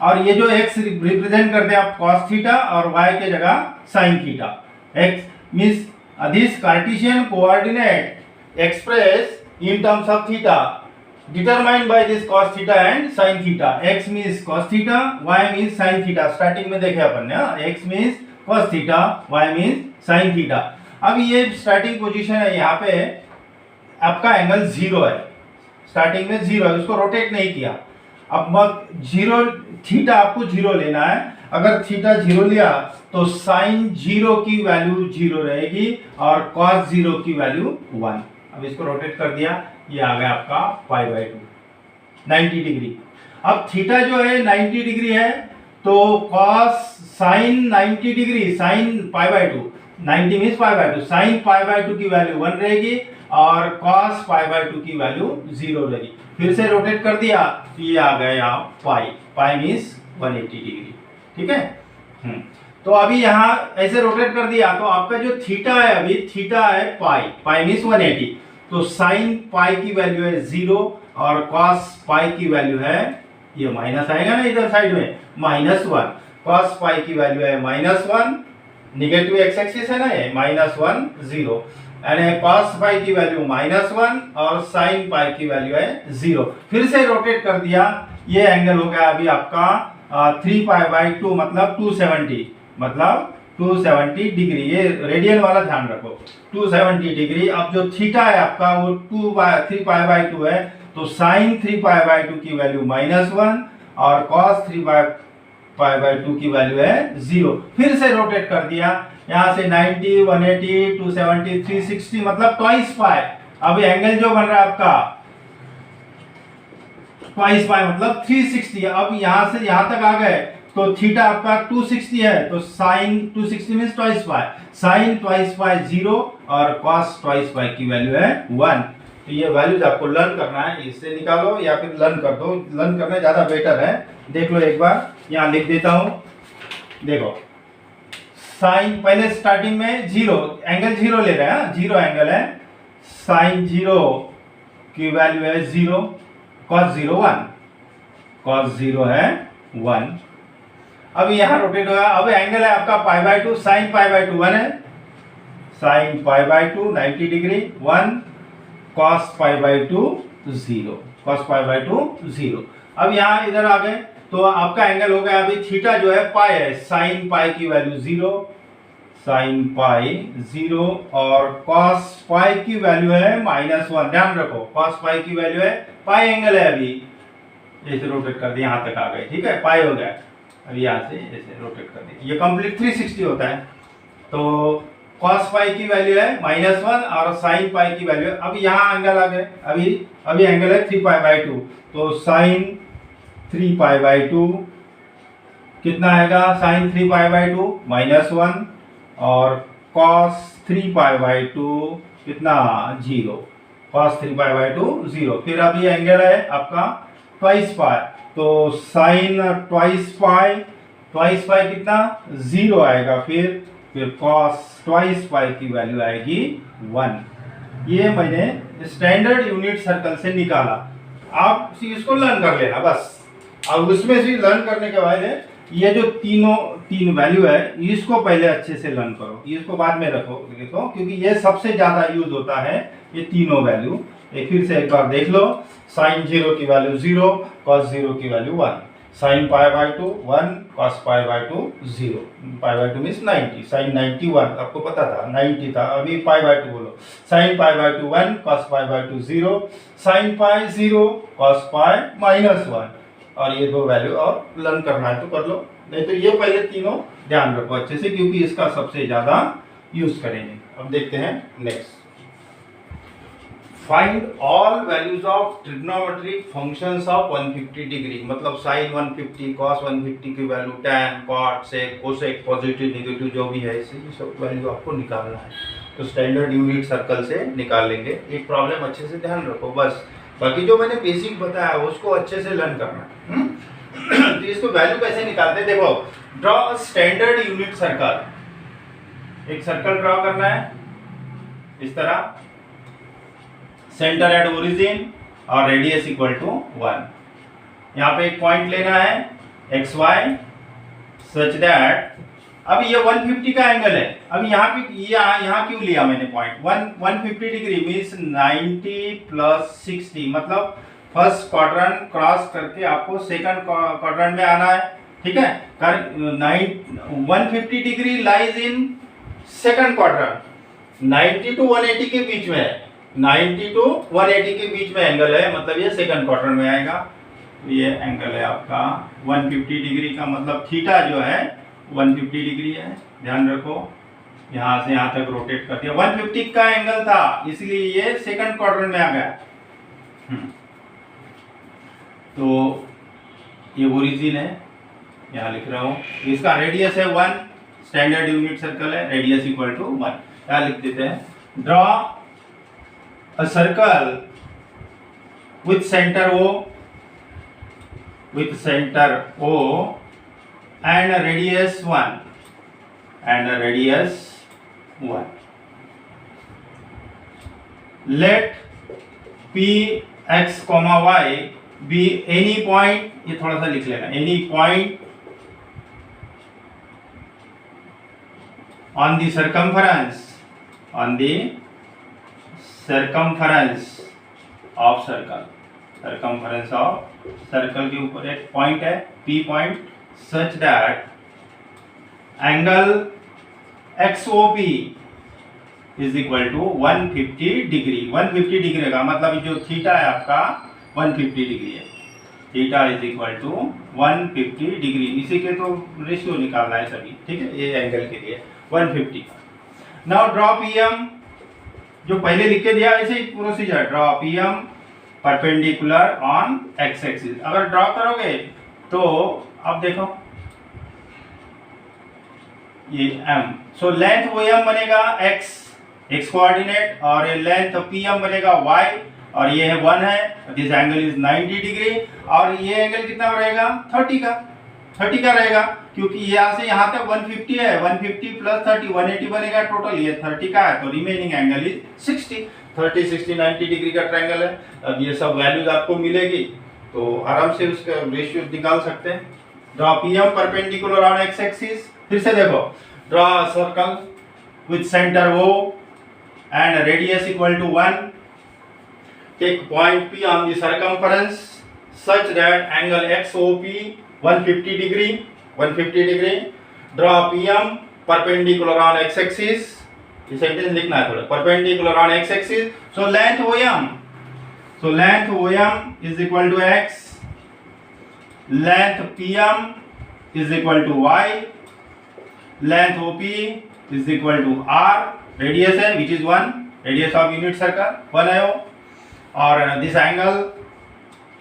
और ये जो x रिप्रेजेंट करते हैं आप cos थीटा और y के जगह sin theta. x means this Cartesian coordinate express in terms of theta determined by this cos theta and sin theta। x means cos theta, y means sin theta। Starting में देखे अपन ने, x means cos theta, y means sin theta। अब ये starting position है, यहाँ पे आपका angle 0 है, स्टार्टिंग में 0 है, उसको रोटेट नहीं किया। अब 0 थीटा आपको 0 लेना है, अगर थीटा 0 लिया तो साइन 0 की वैल्यू 0 रहेगी और cos 0 की वैल्यू 1। अब इसको रोटेट कर दिया, ये आ गया आपका π/2 90 डिग्री। अब थीटा जो है 90 डिग्री है तो cos sine 90 degree, sine π/2, 90 means π/2, sine π/2 की वैल्यू 1 रहेगी और cos π/2 की वैल्यू 0 रहेगी। फिर से रोटेट कर दिया तो ये आ गया पाई मींस 180 डिग्री, ठीक है। तो अभी यहाँ ऐसे रोटेट कर दिया तो आपका जो थीटा है, अभी थीटा है पाई मींस 180, तो साइन पाई की वैल्यू है 0 और cos पाई की वैल्यू है, ये माइनस आएगा ना इधर साइड में, -1। cos पाई की वैल्यू है -1, नेगेटिव एक्स एक्सिस है ना ये, -1 0, यानी cos पाई की वैल्यू -1 और sin पाई की वैल्यू है 0। फिर से रोटेट कर दिया, ये एंगल हो गया अभी आपका 3π/2 मतलब 270, मतलब 270 डिग्री, ये रेडियन वाला ध्यान रखो, 270 डिग्री। अब जो थीटा है आपका वो 3π/2 है, तो साइन 3π/2 की वैल्यू -1 और cos 3π/2 की वैल्यू है 0। फिर से रोटेट कर दिया, यहाँ से 90, 180, 270, 360 मतलब ट्वाइस पाई। अब एंगल जो बन रहा है आपका ट्वाइस पाई मतलब 360। अब यहाँ से यहाँ तक आ गए तो थीटा आपका 260 है, तो साइन 260 मींस ट्वाइस पाई, साइन ट्वाइस पाई 0 और cos ट्वाइस पाई की वैल्यू है 1। तो ये वैल्यूज आपको लर्न करना है, इससे निकालो या फिर लर्न कर दो, लर्न करना ज्यादा बेटर है। देख लो एक बार, यहाँ लिख देता हूं, देखो साइन पहले स्टार्टिंग में 0, एंगल 0 ले रहे हैं, 0 एंगल है, साइन 0 की वैल्यू है 0, cos 0 1, cos 0 है 1। अब यहाँ रोटेट होगा, अब एंगल है आपका π/2, साइन π/2 1 है, साइन π/2 90 डिग्री 1, cos π/2 0, cos π/2 0। अब यहाँ इधर आ गए तो आपका एंगल हो गया, अभी थीटा जो है पाई है, साइन पाई की वैल्यू 0, साइन पाई 0 और cos पाई की वैल्यू है -1। ध्यान रखो cos पाई की वैल्यू है, पाई एंगल है, अभी ऐसे रोटेट कर दिया, यहाँ तक आ गए, ठीक है, पाई हो गया। अभी यहाँ से ऐसे रोटेट कर दिया, ये कंप्लीट 360 होता है, तो cos पाई की वैल्यू है -1 और sin पाई की वैल्यू, अब यहाँ एंगल आ गए, अभी एंगल है 3π/2, तो sin 3π/2 कितना आएगा, sin 3π/2 -1 और cos 3π/2 कितना 0, cos 3π/2 0। फिर अभी एंगल है आपका ट्वाइस पाई, तो sin ट्वाइस पाई कितना 0 आएगा, फिर cos ट्वाइस पाई की वैल्यू आएगी 1। ये मैंने स्टैंडर्ड यूनिट सर्कल से निकाला, आप इसको लर्न कर लेना बस। और उसमें से लर्न करने के बाद ये जो तीन वैल्यू है इसको पहले अच्छे से लर्न करो, इसको बाद में रखो क्योंकि ये सबसे ज्यादा यूज होता है, ये तीनों वैल्यू। फिर से एक बार देख लो, साइन 0 की वैल्यू 0, cos 0 की value 1, sine π/2 1, cos π/2 0, π/2 means 90, sine 91 आपको पता था 90 था, अभी π/2 बोलो, sine π/2 1, cos π/2 0, sine pi 0, cos pi -1। और ये दो वैल्यू और लर्न करना है तो कर लो, नहीं तो ये पहले तीनों ध्यान रखो अच्छे से, क्योंकि इसका सबसे ज्यादा यूज करेंगे। अब देखते हैं next. Find all values of trigonometric functions of 150 degree, मतलब साइन 150, कॉस 150 की वैल्यू, टैन, कॉट, सेक, कोसेक, पॉजिटिव नेगेटिव जो भी है, इसे सब वैल्यू आपको निकालना है। तो स्टैंडर्ड यूनिट सर्कल से निकाल लेंगे। एक प्रॉब्लम अच्छे से ध्यान रखो बस, बाकी जो मैंने बेसिक बताया उसको अच्छे से लर्न करना है। तो इसको वैल्यू कैसे निकालते हैं, देखो, draw a standard unit circle. एक सर्कल ड्रॉ करना है इस तरह, सेंटर एट ओरिजिन और रेडियस इक्वल टू 1। यहाँ पे एक पॉइंट लेना है एक्स वाई सच दैट, अब ये 150 का एंगल है। अब यहाँ पे यहाँ क्यों लिया मैंने पॉइंट 150 डिग्री मीन्स 90 प्लस 60, मतलब फर्स्ट क्वाड्रेंट क्रॉस करके आपको सेकंड क्वाड्रेंट में आना है। ठीक है, 150 degree lies in second quadrant, 90 to 180 के बीच में है, 90 टू 180 के बीच में एंगल है, मतलब ये सेकंड क्वार्टर में आएगा। तो ये एंगल है आपका 150 डिग्री का, मतलब थीटा जो है 150 डिग्री है। ध्यान रखो, यहाँ से यहाँ तक रोटेट कर दिया, 150 का एंगल था इसलिए ये सेकंड क्वार्टर में आ गया। तो ये ओरिजिन है, यहाँ लिख रहा हूँ, इसका रेडियस है 1, स्टैंडर्ड यूनिट सर्कल है, रेडियस इक्वल टू 1। यहाँ लिख देते हैं, draw a circle with center O and a radius 1 Let p x comma y be any point, ये थोड़ा सा लिख लेना, any point on the circumference of circle, circumference of circle के ऊपर एक पॉइंट है P point, such that angle XOP is equal to 150 degree. 150 degree का मतलब जो थीटा है आपका 150 डिग्री है, theta is equal to 150 degree. इसी के तो रेशियो निकालना है सभी, ठीक है, ये एंगल के लिए 150 का। नाउ ड्रॉ PM, जो पहले लिख के दिया ऐसे ही procedure, draw PM perpendicular on x axis. अगर ड्रॉ करोगे तो अब देखो ये m, सो लेंथ OM बनेगा x कोऑर्डिनेट, और ये लेंथ PM बनेगा y, और ये है 1 है, दिस एंगल इज 90 डिग्री, और ये एंगल कितना रहेगा 30 का रहेगा, क्योंकि यहाँ से यहाँ तक 150 है, 150 प्लस 30 180 बनेगा टोटल, ये 30 का है, तो रिमेनिंग एंगल इज 60, 30 60 90 डिग्री का ट्रायंगल है। अब ये सब वैल्यूज आपको मिलेगी तो आराम से उसका रेशियो निकाल सकते हैं। Draw PM perpendicular on x axis, फिर से देखो, draw circle with center O and radius equal to 1, take point P on the circumference such that angle XOP 150 degree, draw PM perpendicular on x axis, ये sentence लिखना है थोड़ा, perpendicular on x axis, so length OM is equal to x, length PM is equal to y, length OP is equal to r, radius है which is 1, radius of unit circle 1 है वो, और this angle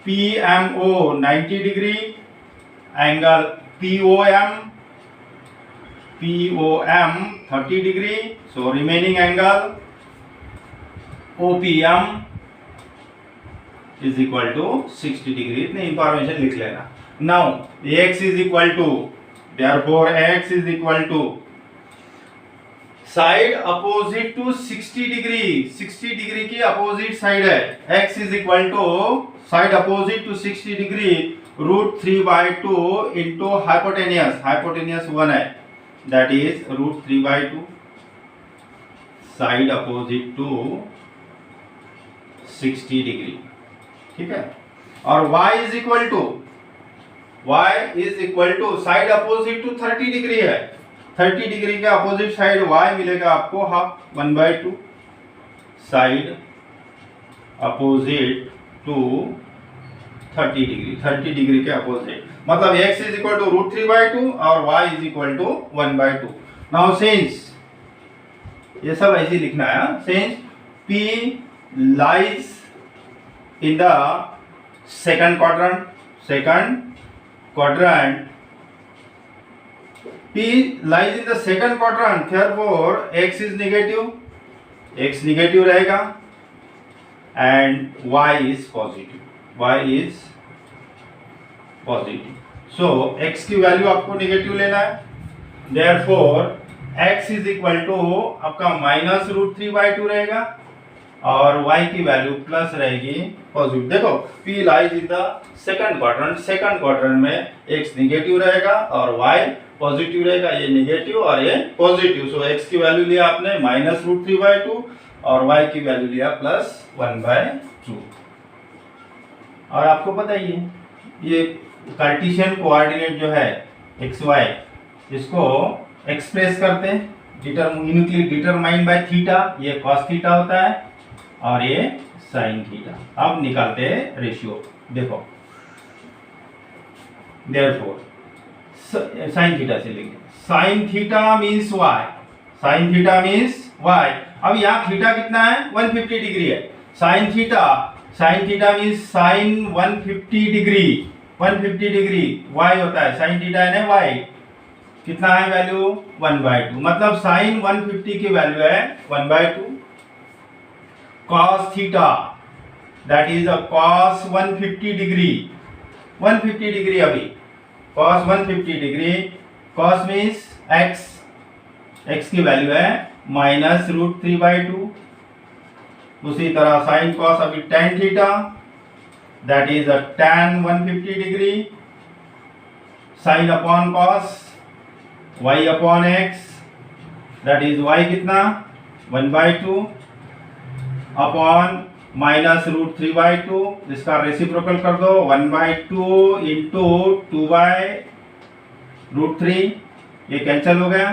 PMO 90 degree, angle POM 30 degree, so remaining angle OPM is equal to 60 degree. इतनी information लिख लेना। Now x is equal to, therefore x is equal to side opposite to 60 degree की opposite side है, x is equal to side opposite to 60 degree √3/2 into hypotenuse 1 है, that is √3/2, side opposite to 60 degree, ठीक है। और y is equal to side opposite to 30 degree है, 30 degree के opposite side y मिलेगा आपको half 1/2, side opposite to 30 degree के opposite, मतलब x इज इक्वल टू √3/2 और y is equal to 1/2। Now since ये सब ऐसे ही लिखना है, since p lies in the second quadrant, p lies in the second quadrant, therefore x is negative, x negative रहेगा and y is positive, so x की value आपको negative लेना है, therefore x is equal to आपका -√3/2 रहेगा और y की वैल्यू प्लस रहेगी पॉजिटिव। देखो p lies in the second quadrant में x नेगेटिव रहेगा और y पॉजिटिव रहेगा, ये नेगेटिव और ये पॉजिटिव, सो x की वैल्यू लिया आपने -√3/2 और y की वैल्यू लिया +1/2। और आपको पता ही है ये कार्टेशियन कोऑर्डिनेट जो है x y इसको एक्सप्रेस करते हैं यूनिकली डिटरमाइंड बाय थीटा, ये cos थीटा होता है और ये sin थीटा। अब निकालते हैं रेशियो, देखो देयरफॉर sin थीटा से लिखेंगे, sin थीटा मींस y, अब यहाँ थीटा कितना है 150 डिग्री है, sin theta means sin 150 degree y होता है, sin थीटा है ना y, कितना है वैल्यू 1/2, मतलब sin 150 की वैल्यू है 1/2, cos theta that is a cos 150 degree अभी cos 150 degree, cos means x की वैल्यू है -√3/2, उसी तरह sin cos अभी tan theta that is a tan 150 degree, sin upon cos y upon x that is y कितना 1/2 upon -√3/2, इसका reciprocal कर दो 1/2 इंटू 2/√3, ये कैंसिल हो गया,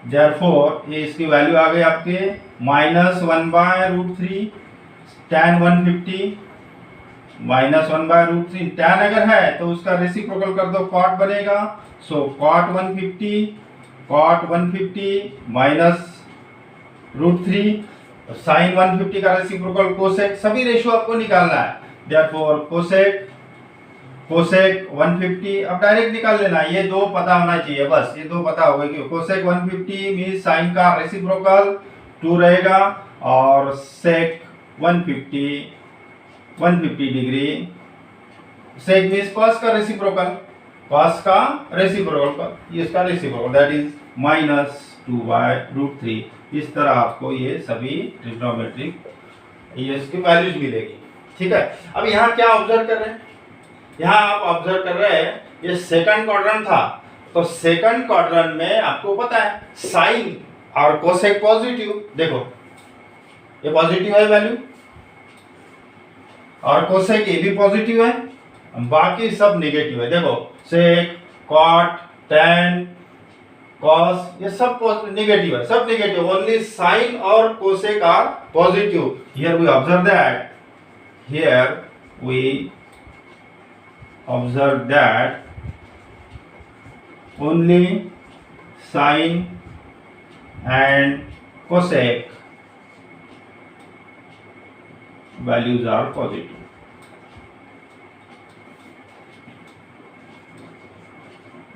देयरफॉर ये इसकी वैल्यू आ गई आपके -1/√3 tan 150 -1/√3, tan अगर है तो उसका रेसिप्रोकल कर दो cot बनेगा, सो cot 150 -√3, sin 150 का रेसिप्रोकल कोसेक, सभी रेशियो आपको निकालना है, देयरफॉर कोसेक 150, अब डायरेक्ट निकाल लेना, ये दो पता होना चाहिए, बस ये दो पता होगा कि कोसेक 150 मींस sin का रेसिप्रोकल 2 रहेगा और sec 150 degree, sec means cos का रेसिप्रोकल, इसका रेसिप्रोकल दैट इज -2/√3। इस तरह आपको ये सभी ट्रिग्नोमेट्रिक ये इसकी वैल्यूज मिलेगी, ठीक है। अब यहाँ क्या ऑब्जर्व कर रहे हैं, यहाँ आप ऑब्जर्व कर रहे हैं ये सेकंड क्वाड्रेंट था, तो सेकंड क्वाड्रेंट में आपको पता है साइन और कोसेक पॉजिटिव, देखो ये पॉजिटिव है वैल्यू और कोसेक ये भी पॉजिटिव है, बाकी सब नेगेटिव है, देखो सेक कॉट tan cos ये सब नेगेटिव है, सब नेगेटिव, ओनली साइन और cosec are positive. Here we observe that only sin and cosec values are positive.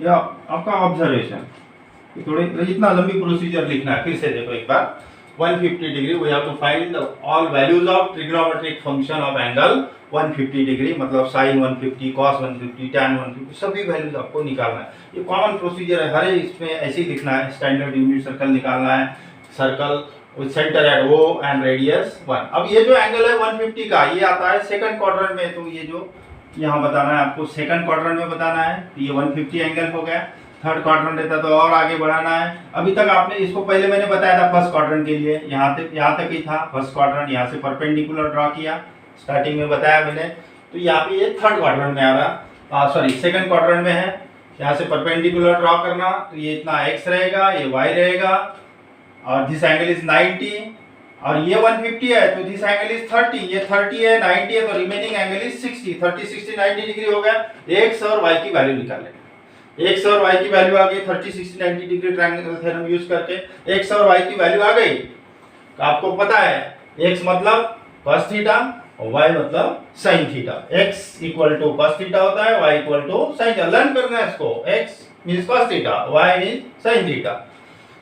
या आपका ऑब्जर्वेशन, थोड़े इतना लंबी प्रोसीजर लिखना है, फिर से देखो एक बार 150 degree we have to find all values of trigonometric function of angle 150 degree, मतलब साइन 150 cos 150 tan 150 सभी वैल्यूज आपको निकालना है, ये कॉमन प्रोसीजर है, हर इसमें ऐसे ही लिखना है, स्टैंडर्ड यूनिट सर्कल निकालना है, circle with centre at O and radius 1। अब ये जो एंगल है 150 का ये आता है सेकंड क्वाड्रेंट में, तो ये जो यहाँ बताना है आपको सेकंड क्वाड्रेंट में बताना है, तो ये 150 एंगल हो गया, थर्ड क्वाड्रेंट रहता तो और आगे बढ़ाना है। अभी तक आपने इसको पहले मैंने बताया था फर्स्ट क्वाड्रेंट के लिए, यहाँ तक ही था फर्स्ट क्वाड्रेंट, यहाँ से परपेंडिकुलर ड्रॉ किया, स्टार्टिंग में बताया मैंने, तो यहाँ पे ये थर्ड क्वाड्रेंट में आ रहा, सॉरी सेकंड क्वाड्रेंट में है, यहाँ से परपेंडिकुलर ड्रॉ करना, तो ये इतना x रहेगा, ये y रहेगा और दिस एंगल इज 90 और ये 150 है तो दिस एंगल इज 30, ये 30 है 90 है तो रिमेनिंग एंगल इज 60, 30 60 90 डिग्री हो गया। x और y की वैल्यू निकाल लेंगे। x और y की वैल्यू आ गई 30 60 90 डिग्री ट्रायंगल थ्योरम यूज करके। x और y की वैल्यू आ गई तो आपको पता है x मतलब cos थीटा और y मतलब sin theta. x equal to cos theta होता है, y equal to sin theta. Learn करना है इसको। x means cos theta, y means sin theta.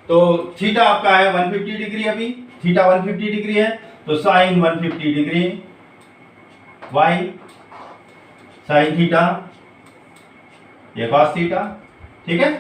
तो थीटा आपका है 150 डिग्री, अभी थीटा 150 डिग्री है तो sin 150 degree y sin theta, ये cos थीटा। ठीक है,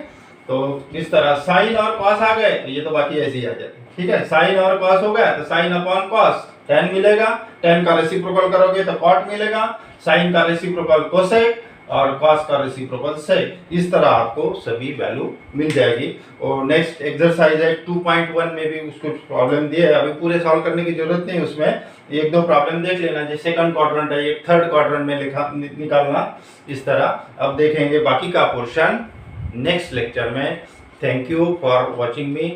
तो इस तरह sin और cos आ गए तो ये तो बाकी ऐसे ही आ जाते। ठीक है, sin और cos हो गया तो sin अपॉन cos tan मिलेगा, tan का रेसिप्रोकल करोगे तो cot मिलेगा, sin का रेसिप्रोकल cosec और cos का रेसिप्रोकल sec। इस तरह आपको सभी वैल्यू मिल जाएगी। और नेक्स्ट एक्सरसाइज है 2.1 में भी उसको प्रॉब्लम दिए है, अभी पूरे सॉल्व करने की जरूरत नहीं, उसमें एक दो प्रॉब्लम देख लेना। जैसे सेकंड क्वाड्रेंट है, एक थर्ड क्वाड्रेंट में निकालना इस तरह। अब देखेंगे बाकी का पोर्शन नेक्स्ट लेक्चर में। Thank you for watching me.